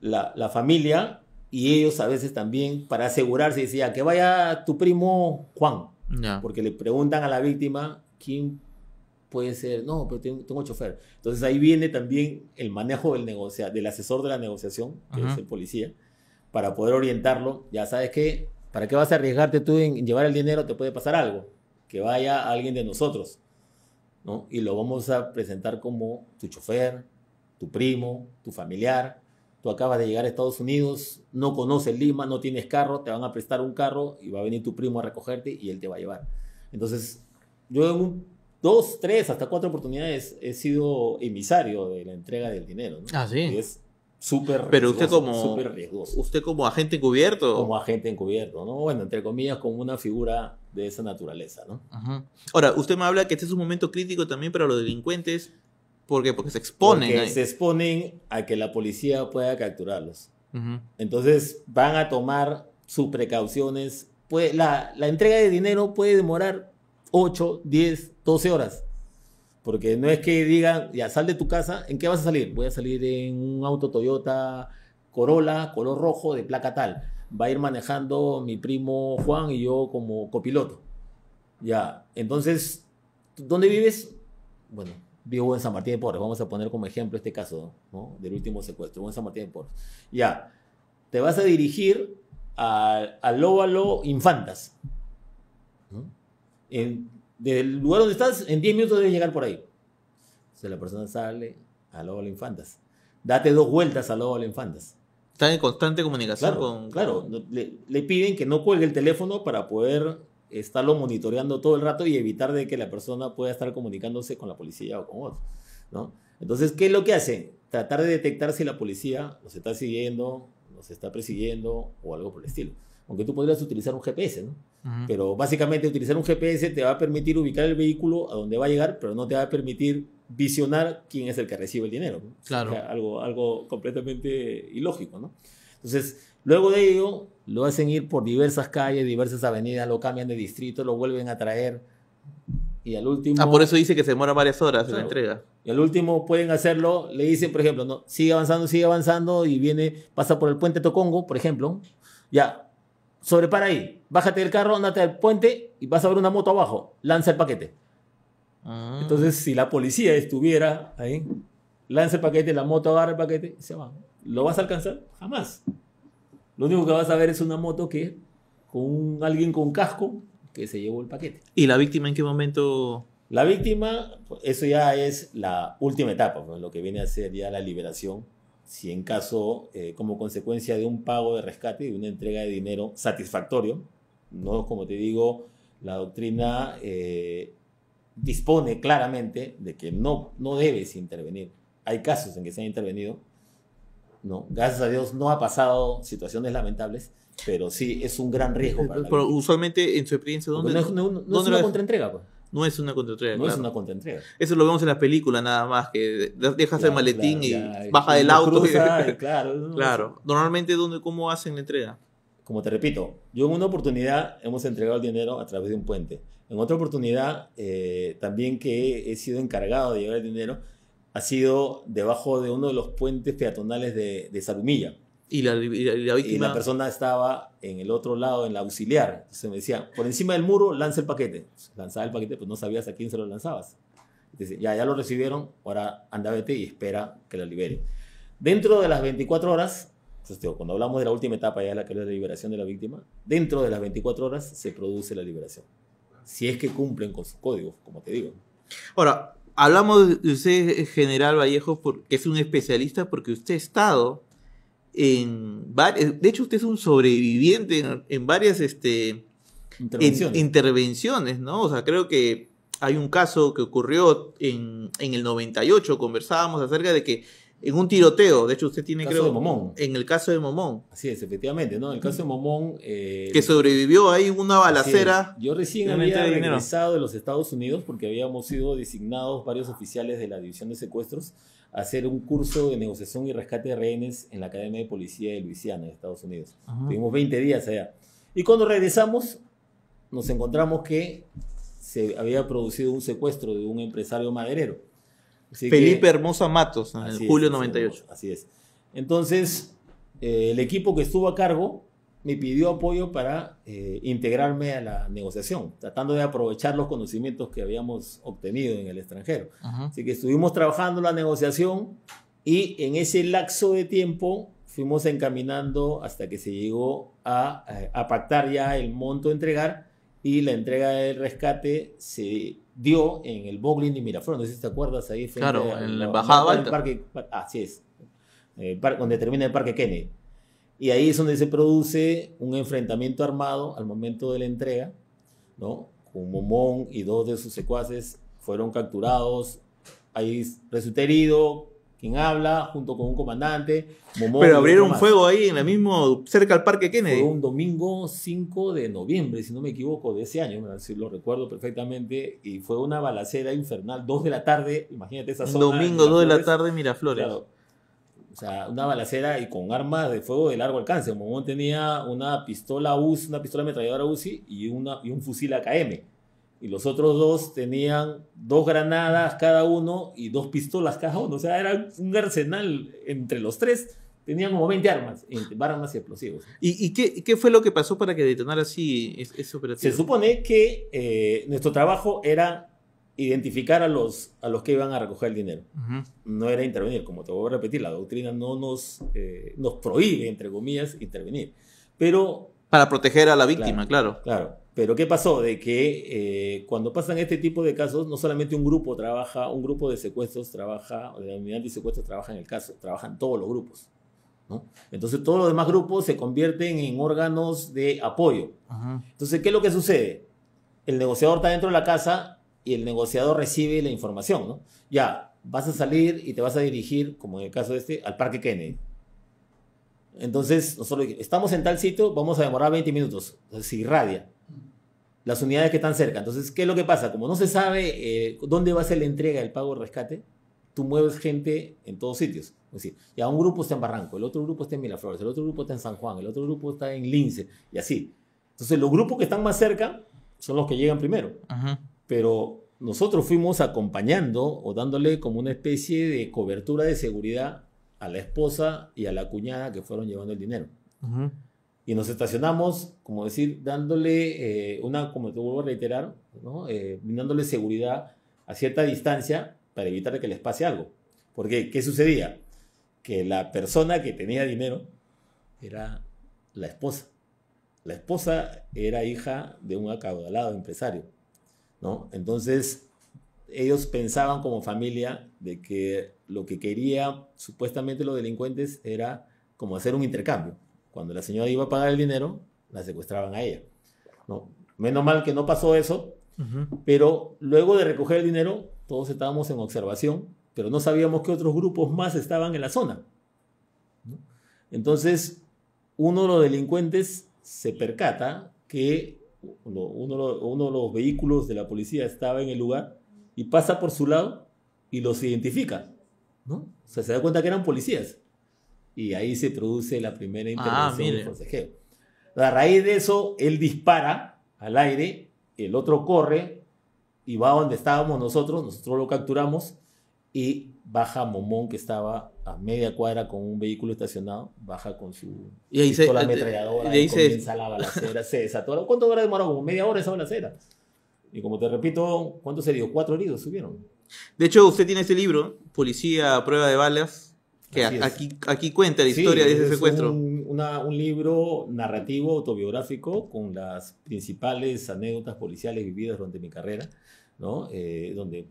La familia y ellos a veces también para asegurarse, decía que vaya tu primo Juan, Ya. porque le preguntan a la víctima quién puede ser, no, pero tengo chofer. Entonces ahí viene también el manejo del asesor de la negociación, que Ajá. es el policía, para poder orientarlo. Ya sabes que, ¿para qué vas a arriesgarte tú en llevar el dinero? Te puede pasar algo, que vaya alguien de nosotros, ¿no? Y lo vamos a presentar como tu chofer, tu primo, tu familiar. Tú acabas de llegar a Estados Unidos, no conoces Lima, no tienes carro, te van a prestar un carro y va a venir tu primo a recogerte y él te va a llevar. Entonces, yo en 2, 3, hasta 4 oportunidades he sido emisario de la entrega del dinero, ¿no? Ah, sí. Y es súper Pero usted súper riesgoso. usted como agente encubierto. Como agente encubierto, ¿no? Bueno, entre comillas, como una figura de esa naturaleza, ¿no? Ajá. Ahora, usted me habla que este es un momento crítico también para los delincuentes. ¿Por qué? Porque se exponen. Porque ahí. se exponen a que la policía pueda capturarlos. Ujú. Entonces van a tomar sus precauciones. La entrega de dinero puede demorar 8, 10, 12 horas. Porque no es que digan, ya sal de tu casa, ¿en qué vas a salir? Voy a salir en un auto Toyota Corolla, color rojo, de placa tal. Va a ir manejando mi primo Juan y yo como copiloto. Ya, entonces, ¿dónde vives? Bueno, vivo en San Martín de Porres. Vamos a poner como ejemplo este caso, ¿no? Del último secuestro. Vivo en San Martín de Porres. Ya, te vas a dirigir al Óvalo Infantas, ¿no? Del lugar donde estás, en 10 minutos debes llegar por ahí. Entonces la persona sale al Óvalo Infantas. Date 2 vueltas al Óvalo Infantas. Están en constante comunicación Claro, con... claro. Le piden que no cuelgue el teléfono para poder estarlo monitoreando todo el rato y evitar de que la persona pueda estar comunicándose con la policía o con otro, ¿no? Entonces, ¿qué es lo que hacen? Tratar de detectar si la policía nos está siguiendo, nos está persiguiendo o algo por el estilo. Aunque tú podrías utilizar un GPS, ¿no? Ujú. Pero básicamente utilizar un GPS te va a permitir ubicar el vehículo a donde va a llegar, pero no te va a permitir visionar quién es el que recibe el dinero, ¿no? Claro. O sea, algo completamente ilógico, ¿no? Entonces, luego de ello, lo hacen ir por diversas calles, diversas avenidas, lo cambian de distrito, lo vuelven a traer y al último... Por eso dice que se demora varias horas en la Claro. entrega. Y al último pueden hacerlo, le dicen, por ejemplo, no, sigue avanzando y pasa por el puente Tocongo, por ejemplo, ya, sobrepara ahí, bájate del carro, andate al puente y vas a ver una moto abajo, lanza el paquete. Entonces, si la policía estuviera ahí, lanza el paquete, la moto agarra el paquete y se va. ¿Lo vas a alcanzar? Jamás. Lo único que vas a ver es una moto que con alguien con casco que se llevó el paquete. ¿Y la víctima en qué momento? La víctima, eso ya es la última etapa, pues, lo que viene a ser ya la liberación, si en caso, como consecuencia de un pago de rescate y de una entrega de dinero satisfactorio, no, como te digo, la doctrina dispone claramente de que no debes intervenir. Hay casos en que se ha intervenido, ¿no? Gracias a Dios no ha pasado situaciones lamentables, pero sí es un gran riesgo para la Pero víctima. usualmente, en su experiencia, Porque ¿dónde? no es ¿dónde una lo- contraentrega, pues. No es una contraentrega, No claro. es una contraentrega. Eso lo vemos en las películas nada más, que dejas el Claro, maletín claro, y ya, baja y del lo auto. cruza, y claro, no, Claro. Normalmente, ¿cómo hacen la entrega? como te repito, yo en una oportunidad hemos entregado el dinero a través de un puente. En otra oportunidad, también que he sido encargado de llevar el dinero, ha sido debajo de uno de los puentes peatonales de Salumilla. Y la Y víctima. la persona estaba en el otro lado, en la auxiliar. Entonces me decía, por encima del muro, lanza el paquete. Lanzaba el paquete, pues no sabías a quién se lo lanzabas. Entonces, ya lo recibieron, ahora anda, vete y espera que la libere. Dentro de las 24 horas, pues, digo, cuando hablamos de la última etapa, ya la que es la liberación de la víctima, dentro de las 24 horas se produce la liberación. Si es que cumplen con sus códigos, como te digo. Ahora, hablamos de usted, General Vallejo, porque es un especialista, porque usted ha estado en varias. De hecho, usted es un sobreviviente en varias Intervenciones. intervenciones, ¿no? O sea, creo que hay un caso que ocurrió en el 98, conversábamos acerca de que en un tiroteo, de hecho usted tiene, Caso creo, de Momón. en el caso de Momón, Así es, efectivamente, ¿no? En el caso de Momón... que sobrevivió ahí una así balacera. es. Yo recién de una había entrega de dinero. regresado de los Estados Unidos porque habíamos sido designados varios oficiales de la División de Secuestros a hacer un curso de negociación y rescate de rehenes en la Academia de Policía de Luisiana, de Estados Unidos. Ajá. Tuvimos 20 días allá. Y cuando regresamos, nos encontramos que se había producido un secuestro de un empresario maderero. Así que- Felipe Hermosa Matos, en Así el es, julio así es, 98. Así es. Entonces, el equipo que estuvo a cargo me pidió apoyo para integrarme a la negociación, tratando de aprovechar los conocimientos que habíamos obtenido en el extranjero. Ajá. Así que estuvimos trabajando la negociación y en ese lapso de tiempo fuimos encaminando hasta que se llegó a pactar ya el monto a entregar y la entrega del rescate se dio en el Boglin de Miraflores, no sé si te acuerdas ahí. frente Claro, a en la Embajada del Balta. parque, así es, donde termina el Parque Kennedy. Y ahí es donde se produce un enfrentamiento armado al momento de la entrega, ¿no? Con Momón y dos de sus secuaces fueron capturados. Ahí resulta herido quien habla, junto con un comandante. Momón y Pero otro abrieron más. fuego ahí en la mismo, cerca al Parque Kennedy. Fue un domingo 5 de noviembre, si no me equivoco, de ese año, si lo recuerdo perfectamente, y fue una balacera infernal, 2 de la tarde, imagínate esa Un zona. domingo, 2 de la Miraflores. tarde, Miraflores. Claro. O sea, una balacera y con armas de fuego de largo alcance. Momón tenía una pistola UCI, una pistola ametralladora UCI y un fusil AKM. Y los otros dos tenían 2 granadas cada uno y 2 pistolas cada uno. O sea, era un arsenal entre los tres. Tenían como 20 armas, entre armas y explosivos. ¿Y qué fue lo que pasó para que detonara así ese operativo? Se supone que nuestro trabajo era identificar a los que iban a recoger el dinero. Ujú. No era intervenir, como te voy a repetir, la doctrina no nos prohíbe, entre comillas, intervenir. Pero, Para proteger a la víctima, claro. claro, pero ¿qué pasó? De que cuando pasan este tipo de casos, no solamente un grupo trabaja, un grupo de secuestros trabaja, o de unidad de secuestros trabaja en el caso, trabajan todos los grupos, ¿no? Entonces todos los demás grupos se convierten en órganos de apoyo. Ajá. Entonces, ¿qué es lo que sucede? El negociador está dentro de la casa y el negociador recibe la información, ¿no? Ya, vas a salir y te vas a dirigir, como en el caso de este, al Parque Kennedy. Entonces, nosotros estamos en tal sitio, vamos a demorar 20 minutos. Entonces, se irradia. las unidades que están cerca. Entonces, ¿qué es lo que pasa? Como no se sabe dónde va a ser la entrega del pago de rescate, tú mueves gente en todos sitios. Es decir, ya un grupo está en Barranco, el otro grupo está en Miraflores, el otro grupo está en San Juan, el otro grupo está en Lince, y así. Entonces, los grupos que están más cerca son los que llegan primero. Ajá. Pero nosotros fuimos acompañando o dándole como una especie de cobertura de seguridad a la esposa y a la cuñada que fueron llevando el dinero. Ajá. Y nos estacionamos, como decir, dándole como te vuelvo a reiterar, ¿no? Brindándole seguridad a cierta distancia para evitar que les pase algo. Porque, ¿qué sucedía? Que la persona que tenía dinero era la esposa. La esposa era hija de un acaudalado empresario, ¿no? Entonces, ellos pensaban como familia de que lo que querían supuestamente los delincuentes era como hacer un intercambio. Cuando la señora iba a pagar el dinero, la secuestraban a ella, ¿no? Menos mal que no pasó eso, pero luego de recoger el dinero, todos estábamos en observación, pero no sabíamos que otros grupos más estaban en la zona, ¿no? Entonces, uno de los delincuentes se percata que uno de los vehículos de la policía estaba en el lugar y pasa por su lado y los identifica, ¿no? O sea, se da cuenta que eran policías. Y ahí se produce la primera intervención del forcejeo. A raíz de eso, él dispara al aire, el otro corre y va donde estábamos nosotros lo capturamos y baja Momón, que estaba a media cuadra con un vehículo estacionado, baja con su pistola ametralladora y comienza la balacera, se desató. ¿Cuánto habrá demorado? Como media hora esa balacera. Y como te repito, ¿cuánto se dio? 4 heridos subieron. De hecho, usted tiene este libro, Policía a prueba de balas, que aquí cuenta la historia de ese secuestro. Un libro narrativo, autobiográfico, con las principales anécdotas policiales vividas durante mi carrera, ¿no? Donde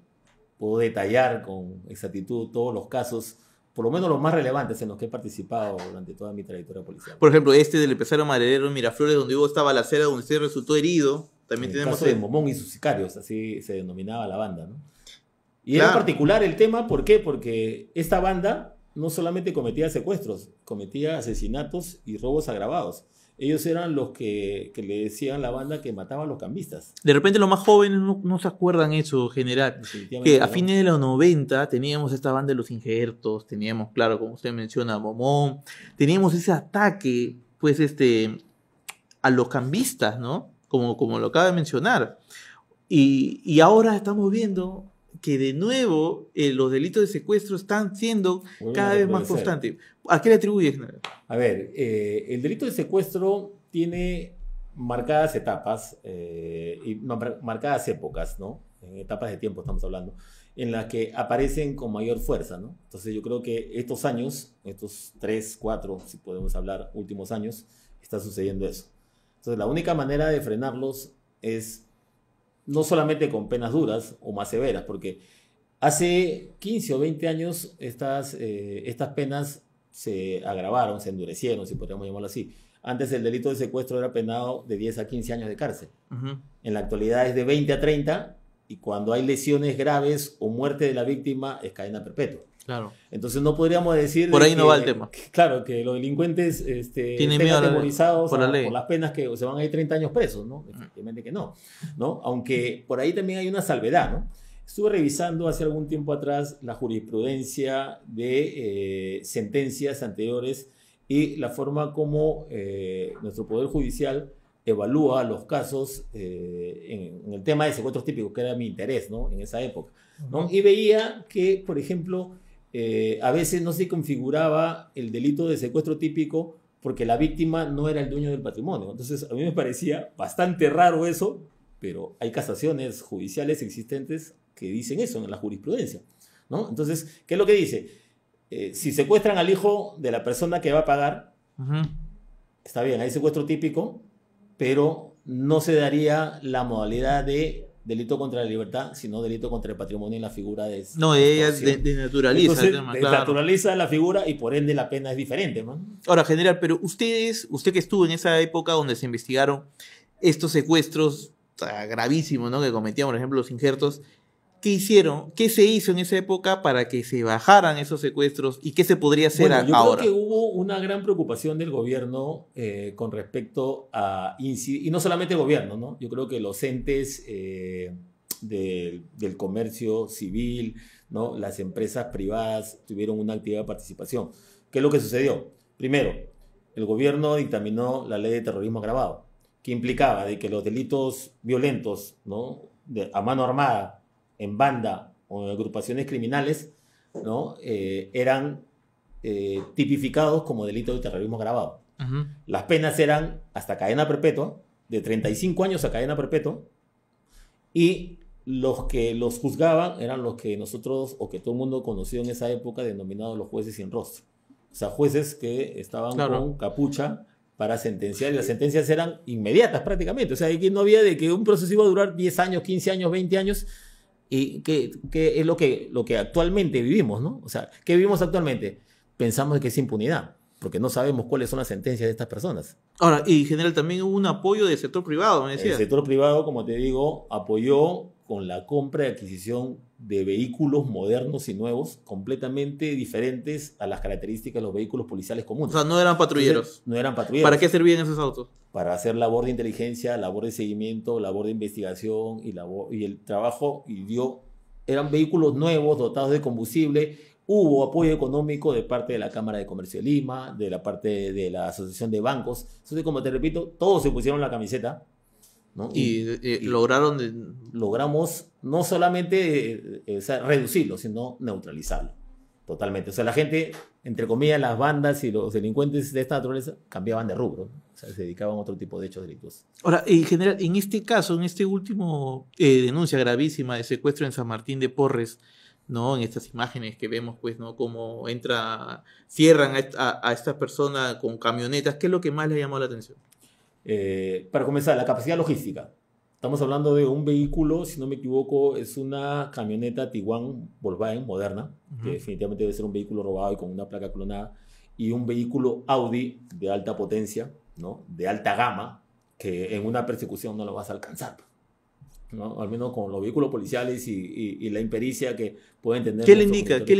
puedo detallar con exactitud todos los casos, por lo menos los más relevantes en los que he participado durante toda mi trayectoria policial. Por ejemplo, este del empresario maderero en Miraflores, donde hubo esta balacera, donde usted resultó herido. También en tenemos el caso de Momón y sus sicarios, así se denominaba la banda, ¿no? Y claro. Era particular el tema, ¿por qué? Porque esta banda no solamente cometía secuestros, cometía asesinatos y robos agravados. Ellos eran los que le decían a la banda que mataban a los cambistas. De repente los más jóvenes no se acuerdan eso, general. Que a fines de los 90 teníamos esta banda de los injertos, teníamos, claro, como usted menciona, Momón, teníamos ese ataque, pues, a los cambistas, ¿no? Como lo acaba de mencionar. Y ahora estamos viendo que de nuevo los delitos de secuestro están siendo cada vez más constantes. ¿A qué le atribuye, general? A ver, el delito de secuestro tiene marcadas etapas, marcadas épocas, ¿no? En etapas de tiempo estamos hablando, en las que aparecen con mayor fuerza, ¿no? Entonces yo creo que estos años, estos 3, 4, si podemos hablar, últimos años, está sucediendo eso. Entonces la única manera de frenarlos es no solamente con penas duras o más severas, porque hace 15 o 20 años estas penas se agravaron, se endurecieron, si podríamos llamarlo así. Antes el delito de secuestro era penado de 10 a 15 años de cárcel. En la actualidad es de 20 a 30 y cuando hay lesiones graves o muerte de la víctima es cadena perpetua. Claro. Entonces no podríamos decir... Por ahí no va el tema. Claro, que los delincuentes tienen miedo atemorizados por la ley. Por las penas que se van a ir 30 años presos, ¿no? Efectivamente que no, ¿no? Aunque por ahí también hay una salvedad, ¿no? Estuve revisando hace algún tiempo atrás la jurisprudencia de sentencias anteriores y la forma como nuestro Poder Judicial evalúa los casos en el tema de secuestros típicos, que era mi interés, ¿no? En esa época, ¿no? Y veía que, por ejemplo, a veces no se configuraba el delito de secuestro típico porque la víctima no era el dueño del patrimonio. Entonces, a mí me parecía bastante raro eso, pero hay casaciones judiciales existentes que dicen eso en la jurisprudencia, ¿no? Entonces, ¿qué es lo que dice? Si secuestran al hijo de la persona que va a pagar, está bien, hay secuestro típico, pero no se daría la modalidad de delito contra la libertad, sino delito contra el patrimonio en la figura de... No, ella desnaturaliza. Entonces, el tema, desnaturaliza la figura y por ende la pena es diferente, ¿no? Ahora, general, pero usted que estuvo en esa época donde se investigaron estos secuestros gravísimos, ¿no? Que cometían, por ejemplo, los injertos, ¿qué hicieron? ¿Qué se hizo en esa época para que se bajaran esos secuestros y qué se podría hacer ahora? Creo que hubo una gran preocupación del gobierno con respecto a, y no solamente el gobierno, ¿no? Yo creo que los entes del comercio civil, ¿no? Las empresas privadas tuvieron una activa participación. ¿Qué es lo que sucedió? Primero, el gobierno dictaminó la ley de terrorismo agravado, que implicaba de que los delitos violentos, ¿no? A mano armada, en banda o en agrupaciones criminales, ¿no? Eran tipificados como delitos de terrorismo agravado. Uh-huh. Las penas eran hasta cadena perpetua, de 35 años a cadena perpetua, y los que los juzgaban eran los que nosotros, o que todo el mundo conoció en esa época, denominados los jueces sin rostro. O sea, jueces que estaban con capucha para sentenciar, y las sentencias eran inmediatas prácticamente. O sea, aquí no había de que un proceso iba a durar 10 años, 15 años, 20 años, y que es lo que actualmente vivimos, ¿no? O sea, ¿qué vivimos actualmente? Pensamos que es impunidad, porque no sabemos cuáles son las sentencias de estas personas. Ahora, y en general también hubo un apoyo del sector privado, me decía. El sector privado, como te digo, apoyó con la compra y adquisición de vehículos modernos y nuevos, completamente diferentes a las características de los vehículos policiales comunes. O sea, no eran patrulleros. Entonces, no eran patrulleros. ¿Para qué servían esos autos? Para hacer labor de inteligencia, labor de seguimiento, labor de investigación y el trabajo. Eran vehículos nuevos, dotados de combustible. Hubo apoyo económico de parte de la Cámara de Comercio de Lima, de la parte de la Asociación de Bancos. Entonces, como te repito, todos se pusieron la camiseta, ¿no? Y logramos no solamente reducirlo, sino neutralizarlo totalmente. O sea, la gente, entre comillas, las bandas y los delincuentes de esta naturaleza cambiaban de rubro, ¿no? O sea, se dedicaban a otro tipo de hechos delictuosos. Ahora, en general, en este caso, en este último denuncia gravísima de secuestro en San Martín de Porres, ¿no? En estas imágenes que vemos, pues, ¿no? Cómo cierran a esta persona con camionetas. ¿Qué es lo que más le ha llamado la atención? Para comenzar, la capacidad logística. Estamos hablando de un vehículo, si no me equivoco, es una camioneta Tiguan Volkswagen moderna, que definitivamente debe ser un vehículo robado y con una placa clonada, y un vehículo Audi de alta potencia, ¿no? De alta gama, que en una persecución no lo vas a alcanzar, ¿no? Al menos con los vehículos policiales y la impericia que pueden tener. ¿Qué le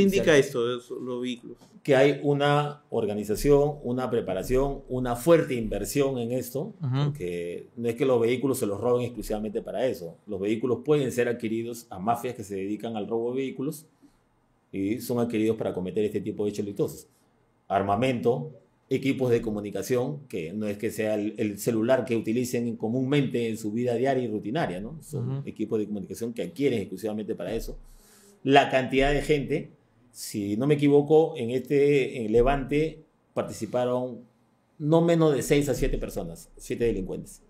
indica esto de los vehículos? Que hay una organización, una preparación, una fuerte inversión en esto, porque no es que los vehículos se los roben exclusivamente para eso. Los vehículos pueden ser adquiridos a mafias que se dedican al robo de vehículos y son adquiridos para cometer este tipo de hechos delictuosos. Armamento, equipos de comunicación, que no es que sea el celular que utilicen comúnmente en su vida diaria y rutinaria, ¿no? Son equipos de comunicación que adquieren exclusivamente para eso. La cantidad de gente, si no me equivoco, en Levante participaron no menos de 6 a 7 personas, 7 delincuentes.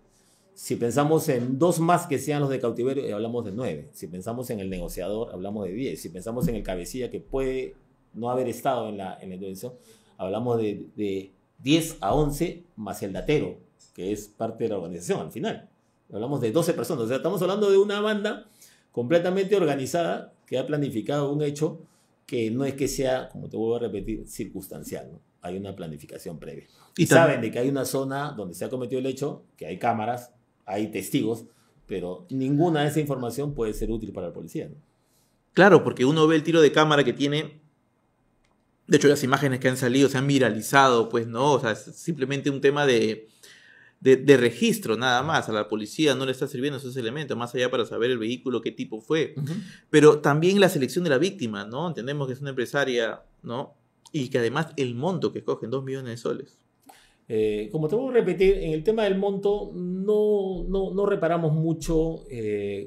Si pensamos en 2 más que sean los de cautiverio, hablamos de 9. Si pensamos en el negociador, hablamos de 10. Si pensamos en el cabecilla, que puede no haber estado en la intervención, hablamos de 10 a 11 más el datero, que es parte de la organización al final. Hablamos de 12 personas. O sea, estamos hablando de una banda completamente organizada que ha planificado un hecho que no es que sea, como te vuelvo a repetir, circunstancial, ¿no? Hay una planificación previa. Y saben de que hay una zona donde se ha cometido el hecho, que hay cámaras, hay testigos, pero ninguna de esa información puede ser útil para la policía, ¿no? Claro, porque uno ve el tiro de cámara que tiene. De hecho, las imágenes que han salido se han viralizado, pues, ¿no? O sea, es simplemente un tema de registro, nada más. A la policía no le está sirviendo esos elementos, más allá para saber el vehículo, qué tipo fue. Pero también la selección de la víctima, ¿no? Entendemos que es una empresaria, ¿no? Y que además el monto que escogen, 2 millones de soles. Como te voy a repetir, en el tema del monto no reparamos mucho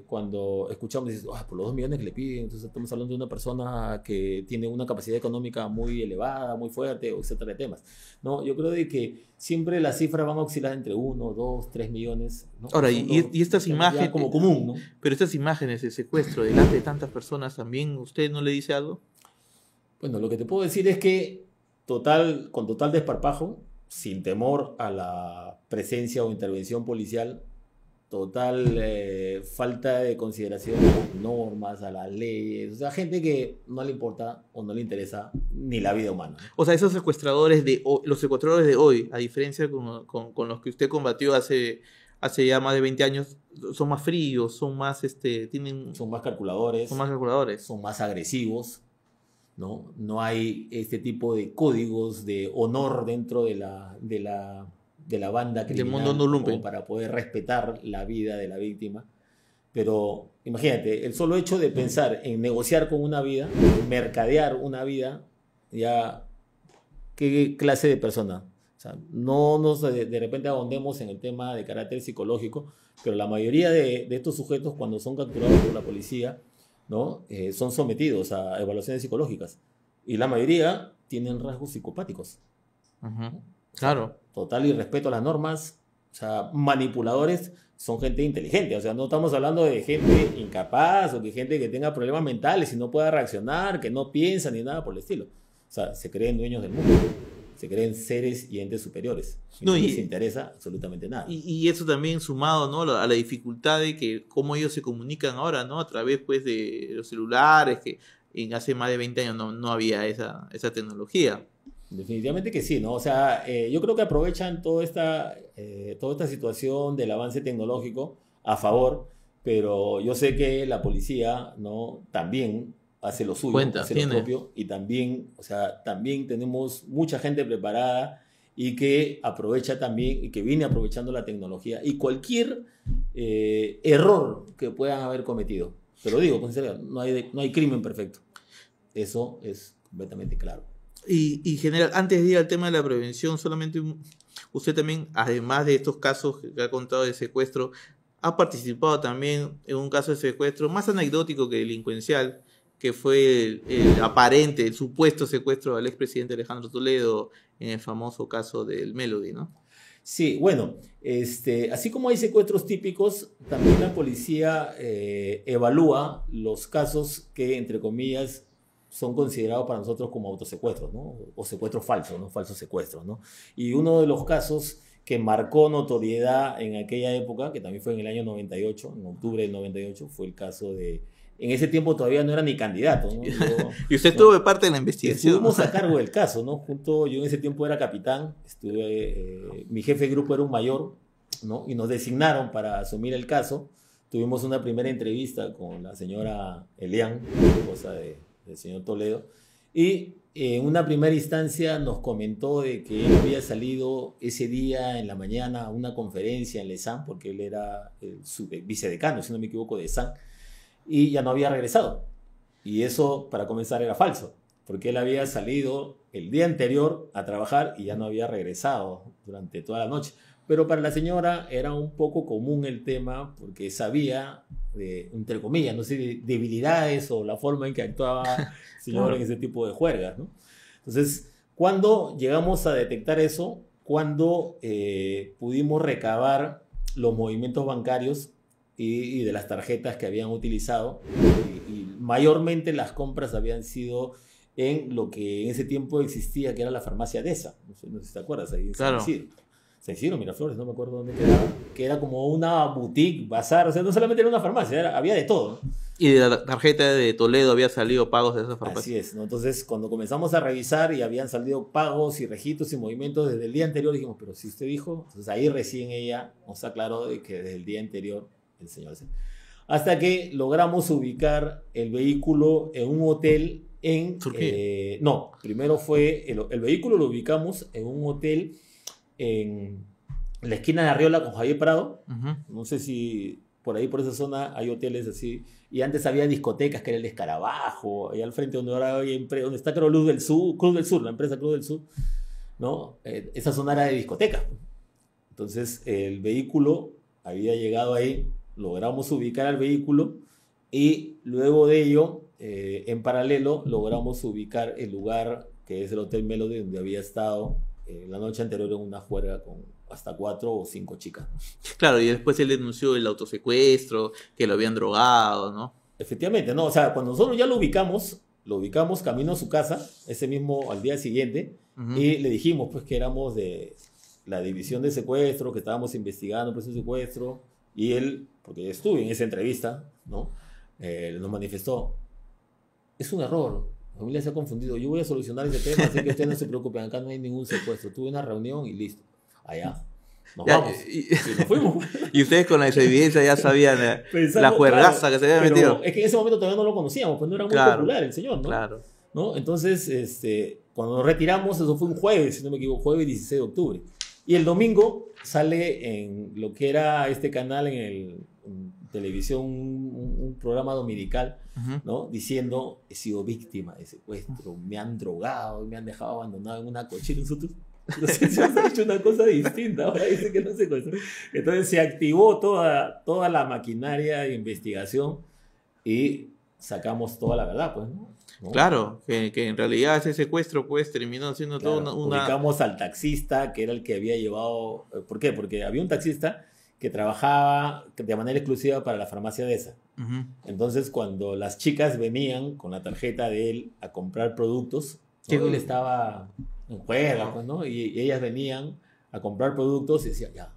cuando escuchamos, dices, por los 2 millones que le piden, entonces estamos hablando de una persona que tiene una capacidad económica muy elevada, muy fuerte, etcétera, de temas, ¿no? Yo creo de que siempre las cifras van a oscilar entre 1, 2, 3 millones, ¿no? Ahora, y estas imágenes, como común, ¿no? Pero estas imágenes de secuestro delante de tantas personas, ¿también usted no le dice algo? Bueno, lo que te puedo decir es que con total desparpajo, sin temor a la presencia o intervención policial, total falta de consideración a las normas, a las leyes, o sea, gente que no le importa o no le interesa ni la vida humana. O sea, esos secuestradores los secuestradores de hoy, a diferencia con los que usted combatió hace hace ya más de 20 años, son más fríos, son más, Son más calculadores, son más calculadores. son más agresivos, ¿no? No hay este tipo de códigos de honor dentro de la banda Del criminal mundo no lumpen. como para poder respetar la vida de la víctima. Pero imagínate, el solo hecho de pensar en negociar con una vida, mercadear una vida, ya, ¿qué clase de persona? O sea, no nos de repente ahondemos en el tema de carácter psicológico, pero la mayoría de estos sujetos cuando son capturados por la policía, ¿no? Son sometidos a evaluaciones psicológicas y la mayoría tienen rasgos psicopáticos. Ujú. Claro. Total irrespeto a las normas, o sea, manipuladores son gente inteligente, o sea, no estamos hablando de gente incapaz o de gente que tenga problemas mentales y no pueda reaccionar, que no piensa ni nada por el estilo. O sea, se creen dueños del mundo, se creen seres y entes superiores. Y no les interesa absolutamente nada. Y eso también sumado, ¿no? A la dificultad de que cómo ellos se comunican ahora, ¿no? A través, pues, de los celulares, que hace más de 20 años no había esa tecnología. Definitivamente que sí, ¿no? O sea, yo creo que aprovechan toda esta situación del avance tecnológico a favor, pero yo sé que la policía, ¿no? También hace lo suyo, hace lo propio, y también, o sea, también tenemos mucha gente preparada y que aprovecha también, y que viene aprovechando la tecnología y cualquier error que puedan haber cometido. Te lo digo, con sinceridad, no hay crimen perfecto. Eso es completamente claro. Y general, antes de ir al tema de la prevención, solamente usted también, además de estos casos que ha contado de secuestro, ha participado también en un caso de secuestro más anecdótico que delincuencial, que fue el supuesto secuestro al expresidente Alejandro Toledo en el famoso caso del Melody, ¿no? Sí, bueno, así como hay secuestros típicos, también la policía evalúa los casos que, entre comillas, son considerados para nosotros como autosecuestros, ¿no? O secuestros falsos, ¿no? Falsos secuestros, ¿no? Y uno de los casos que marcó notoriedad en aquella época, que también fue en el año 98, en octubre del 98, fue el caso de... En ese tiempo todavía no era ni candidato, ¿no? Y usted estuvo de parte de la investigación. Estuvimos a cargo del caso, ¿no? Yo en ese tiempo era capitán, mi jefe de grupo era un mayor, ¿no? Y nos designaron para asumir el caso. Tuvimos una primera entrevista con la señora Elian, esposa del señor Toledo, y en una primera instancia nos comentó de que él había salido ese día en la mañana a una conferencia en Lesan, porque él era el vicedecano, si no me equivoco, de SAN, y ya no había regresado. Y eso, para comenzar, era falso, porque él había salido el día anterior a trabajar y ya no había regresado durante toda la noche. Pero para la señora era un poco común el tema, porque sabía, entre comillas, no sé, de debilidades o la forma en que actuaba el señor en ese tipo de juergas, ¿no? Entonces, cuando llegamos a detectar eso, cuando pudimos recabar los movimientos bancarios y de las tarjetas que habían utilizado, y mayormente las compras habían sido en lo que en ese tiempo existía, que era la farmacia Deza, no sé si te acuerdas, ahí en Claro. San Isidro, Miraflores, no me acuerdo dónde quedaba, que era como una boutique, bazar, o sea, no solamente era una farmacia, había de todo, ¿no? Y de la tarjeta de Toledo había salido pagos de esa farmacia. Así es, ¿no? Entonces, cuando comenzamos a revisar y habían salido pagos y registros y movimientos desde el día anterior, dijimos, pero si usted dijo, entonces ahí recién ella nos aclaró de que desde el día anterior el señor... Hasta que logramos ubicar el vehículo en un hotel en... no, primero fue, el vehículo lo ubicamos en un hotel en la esquina de Arriola con Javier Prado. No sé si por ahí, por esa zona, hay hoteles así. Y antes había discotecas, que era el Escarabajo, ahí al frente donde ahora donde está Cruz del Sur, la empresa Cruz del Sur, ¿no? Esa zona era de discoteca. Entonces, el vehículo había llegado ahí, logramos ubicar al vehículo y luego de ello, en paralelo, logramos ubicar el lugar que es el Hotel Melody, donde había estado la noche anterior en una juerga con hasta 4 o 5 chicas. Claro, y después él denunció el autosecuestro, que lo habían drogado, ¿no? Efectivamente, ¿no? O sea, cuando nosotros ya lo ubicamos camino a su casa, ese mismo, al día siguiente, y le dijimos pues que éramos de la división de secuestro, que estábamos investigando por ese secuestro, y él, porque yo estuve en esa entrevista, ¿no? Nos manifestó, es un error, la familia se ha confundido, yo voy a solucionar ese tema, así que ustedes no se preocupen, acá no hay ningún secuestro, tuve una reunión y listo, allá. nos Ya, vamos. Y nos fuimos. y ustedes con esa evidencia ya sabían la Pensamos, juergaza claro, que se había pero metido. es que en ese momento todavía no lo conocíamos, pues no era muy Claro, popular el señor, ¿no? claro. ¿No? Entonces, cuando nos retiramos, eso fue un jueves, si no me equivoco, jueves 16 de octubre. Y el domingo sale en lo que era este canal en televisión, un programa dominical, Ujú. ¿no? Diciendo, he sido víctima de secuestro, me han drogado, me han dejado abandonado en una cochera. Nosotros, no sé si hemos hecho una cosa distinta, ahora dice que no secuestró. Entonces se activó toda la maquinaria de investigación y sacamos toda la verdad, pues, ¿no? ¿No? Claro, que en realidad ese secuestro pues terminó siendo Claro, todo ubicamos al taxista, que era el que había llevado... ¿Por qué? Porque había un taxista que trabajaba de manera exclusiva para la farmacia de esa. Ujú. Entonces, cuando las chicas venían con la tarjeta de él a comprar productos, ¿Qué? ¿no? Él estaba en juega, pues, ¿no? Y ellas venían a comprar productos y decían, ya,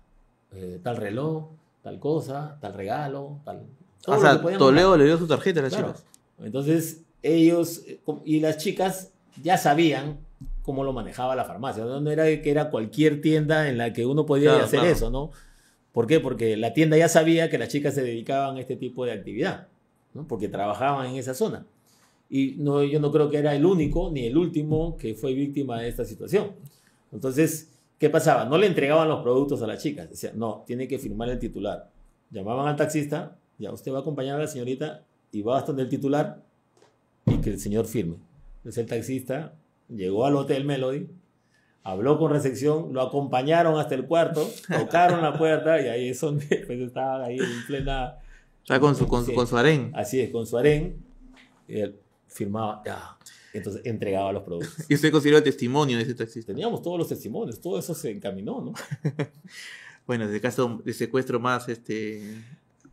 tal reloj, tal cosa, tal regalo, tal... todo O lo que sea, podían Toledo comprar. le dio su tarjeta a las Claro. chicas. Entonces, ellos y las chicas ya sabían cómo lo manejaba la farmacia. No era que era cualquier tienda en la que uno podía Claro, hacer claro. eso, ¿no? ¿Por qué? Porque la tienda ya sabía que las chicas se dedicaban a este tipo de actividad, ¿no? Porque trabajaban en esa zona. Y no, yo no creo que era el único ni el último que fue víctima de esta situación. Entonces, ¿qué pasaba? No le entregaban los productos a las chicas. Decían, no, tiene que firmar el titular. Llamaban al taxista, ya usted va a acompañar a la señorita y va hasta donde el titular y que el señor firme. Entonces el taxista llegó al Hotel Melody, habló con recepción, lo acompañaron hasta el cuarto, tocaron la puerta y ahí es donde pues, estaban ahí en plena... O sea, Sí, con su harén. así es, con su harén, y él firmaba, ya, entonces entregaba los productos. Y usted considera el testimonio de ese taxista. Teníamos todos los testimonios, todo eso se encaminó, ¿no? Bueno, de caso de secuestro más,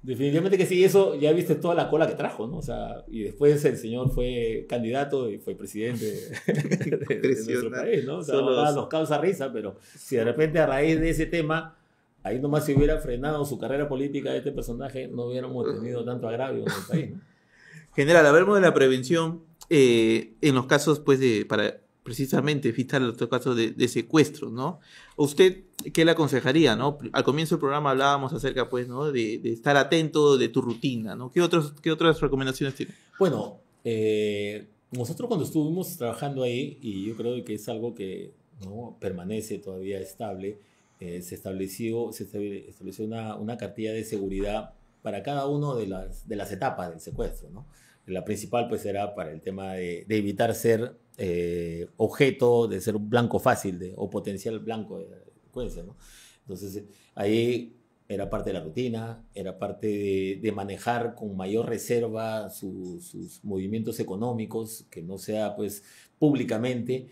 Definitivamente que sí, eso ya viste toda la cola que trajo, ¿no? O sea, y después el señor fue candidato y fue presidente de nuestro país, ¿no? O sea, Solo ahora nos causa risa, pero si de repente a raíz de ese tema, ahí nomás se hubiera frenado su carrera política de este personaje, no hubiéramos tenido tanto agravio en el país, ¿no? General, hablemos de la prevención en los casos, pues, para precisamente evitar los casos de secuestros, ¿no? ¿Usted qué le aconsejaría, no? Al comienzo del programa hablábamos acerca, pues, ¿no? De estar atento de tu rutina, ¿no? ¿Qué otras recomendaciones tiene? Bueno, nosotros cuando estuvimos trabajando ahí, y yo creo que es algo que no permanece todavía estable, se estableció una cartilla de seguridad para cada una de las etapas del secuestro, ¿no? La principal pues era para el tema de evitar ser objeto, de ser blanco fácil o potencial blanco de delincuencia, ¿no? Entonces ahí era parte de la rutina, era parte de manejar con mayor reserva sus movimientos económicos, que no sea pues públicamente,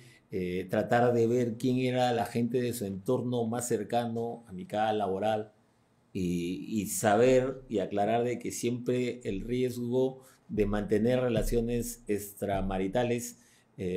tratar de ver quién era la gente de su entorno más cercano, amical, laboral, y saber y aclarar de que siempre el riesgo de mantener relaciones extramaritales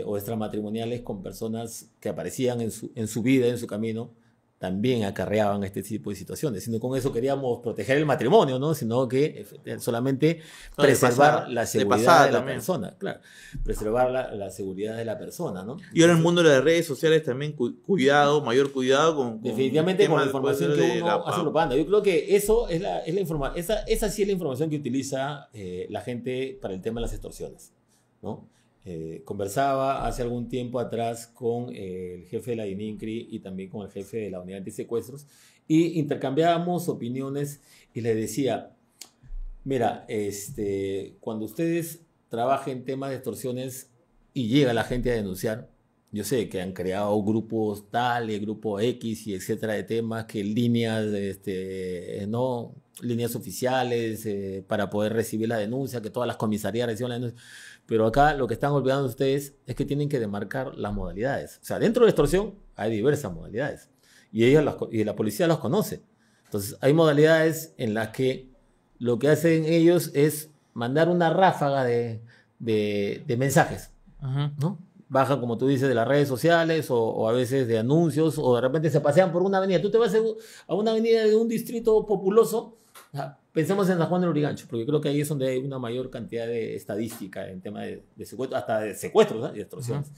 o extramatrimoniales con personas que aparecían en su vida, en su camino, también acarreaban este tipo de situaciones. Sino con eso queríamos proteger el matrimonio, ¿no? Sino que solamente No, de preservar pasada, la de seguridad pasada de la también. persona, claro. Preservar la seguridad de la persona, ¿no? Y ahora en el Entonces, mundo de las redes sociales también cuidado, mayor cuidado con definitivamente con la temas, pues, información que de uno hace propaganda. Yo creo que eso es la esa sí es la información que utiliza la gente para el tema de las extorsiones, ¿no? Conversaba hace algún tiempo atrás con el jefe de la DININCRI y también con el jefe de la unidad de secuestros y intercambiábamos opiniones y le decía, mira, cuando ustedes trabajen temas de extorsiones y llega la gente a denunciar, yo sé que han creado grupos tal y grupo X y etcétera de temas, que líneas, no, líneas oficiales para poder recibir la denuncia, que todas las comisarías reciban la denuncia. Pero acá lo que están olvidando ustedes es que tienen que demarcar las modalidades. O sea, dentro de la extorsión hay diversas modalidades y y la policía las conoce. Entonces, hay modalidades en las que lo que hacen ellos es mandar una ráfaga de mensajes, Ajá. ¿no? Bajan, como tú dices, de las redes sociales o a veces de anuncios o de repente se pasean por una avenida. Tú te vas a una avenida de un distrito populoso, pensemos en San Juan del Urigancho, porque creo que ahí es donde hay una mayor cantidad de estadística en tema de secuestros, hasta de secuestros, ¿eh? Y extorsiones.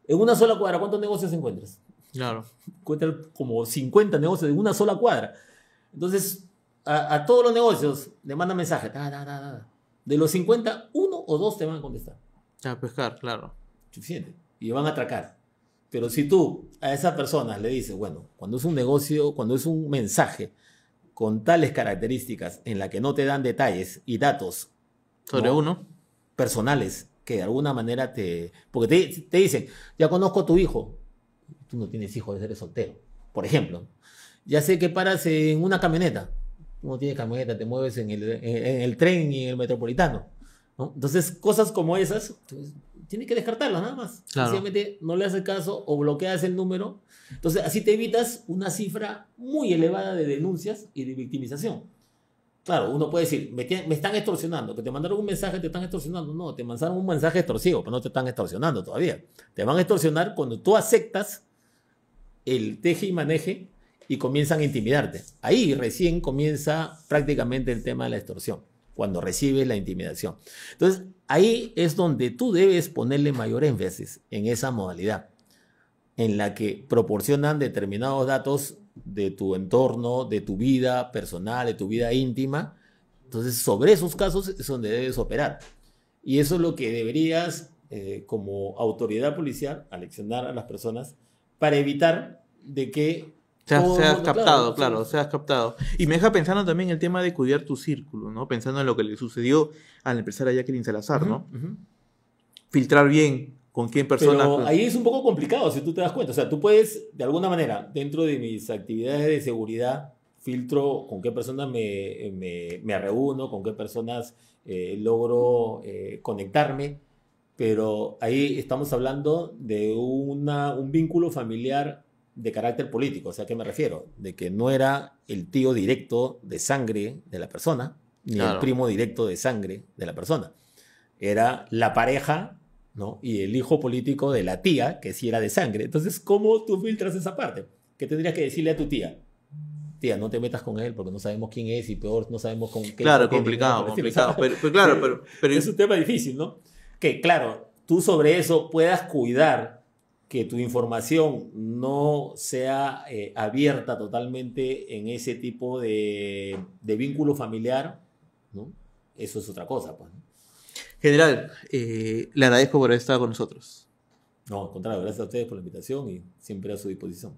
En una sola cuadra, ¿cuántos negocios encuentras? Claro. Encuentran como 50 negocios en una sola cuadra. Entonces, a todos los negocios le mandan mensajes. De los 50, uno o dos te van a contestar. A pescar, claro. Suficiente. Y van a atracar. Pero si tú a esas personas le dices, bueno, cuando es un negocio, cuando es un mensaje con tales características en la que no te dan detalles y datos Sobre ¿no? uno. personales que de alguna manera porque te dicen, ya conozco a tu hijo. Tú no tienes hijos, eres soltero. Por ejemplo, ya sé que paras en una camioneta. Tú no tienes camioneta, te mueves en el tren y en el metropolitano, ¿no? Entonces, cosas como esas, pues, tienes que descartarlas nada más. Claro. Sencillamente no le haces caso o bloqueas el número. Entonces, así te evitas una cifra muy elevada de denuncias y de victimización. Claro, uno puede decir, me están extorsionando, que te mandaron un mensaje, te están extorsionando. No, te mandaron un mensaje extorsivo, pero no te están extorsionando todavía. Te van a extorsionar cuando tú aceptas el teje y maneje y comienzan a intimidarte. Ahí recién comienza prácticamente el tema de la extorsión, cuando recibes la intimidación. Entonces, ahí es donde tú debes ponerle mayor énfasis en esa modalidad, en la que proporcionan determinados datos de tu entorno, de tu vida personal, de tu vida íntima. Entonces, sobre esos casos es donde debes operar. Y eso es lo que deberías, como autoridad policial, aleccionar a las personas para evitar de que Seas captado, claro, seas captado. Y me deja pensando también el tema de cuidar tu círculo, ¿no? Pensando en lo que le sucedió a la empresaria Jacqueline Salazar, ¿no? Filtrar bien con quién personas... Pero ahí es un poco complicado, si tú te das cuenta. O sea, tú puedes, de alguna manera, dentro de mis actividades de seguridad, filtro con qué personas me reúno, con qué personas logro conectarme, pero ahí estamos hablando de un vínculo familiar de carácter político. O sea, ¿a qué me refiero? De que no era el tío directo de sangre de la persona, ni Claro. el primo directo de sangre de la persona. Era la pareja, ¿no? Y el hijo político de la tía, que sí era de sangre. Entonces, ¿cómo tú filtras esa parte? ¿Qué tendrías que decirle a tu tía? Tía, no te metas con él porque no sabemos quién es y peor, no sabemos con qué. Claro, qué complicado, dinero, por el estilo. complicado. Pero claro, pero Es un tema difícil, ¿no? Que, claro, tú sobre eso puedas cuidar que tu información no sea abierta totalmente en ese tipo de vínculo familiar, ¿no? Eso es otra cosa, pues, ¿no? General, le agradezco por haber estado con nosotros. No, al contrario, gracias a ustedes por la invitación y siempre a su disposición.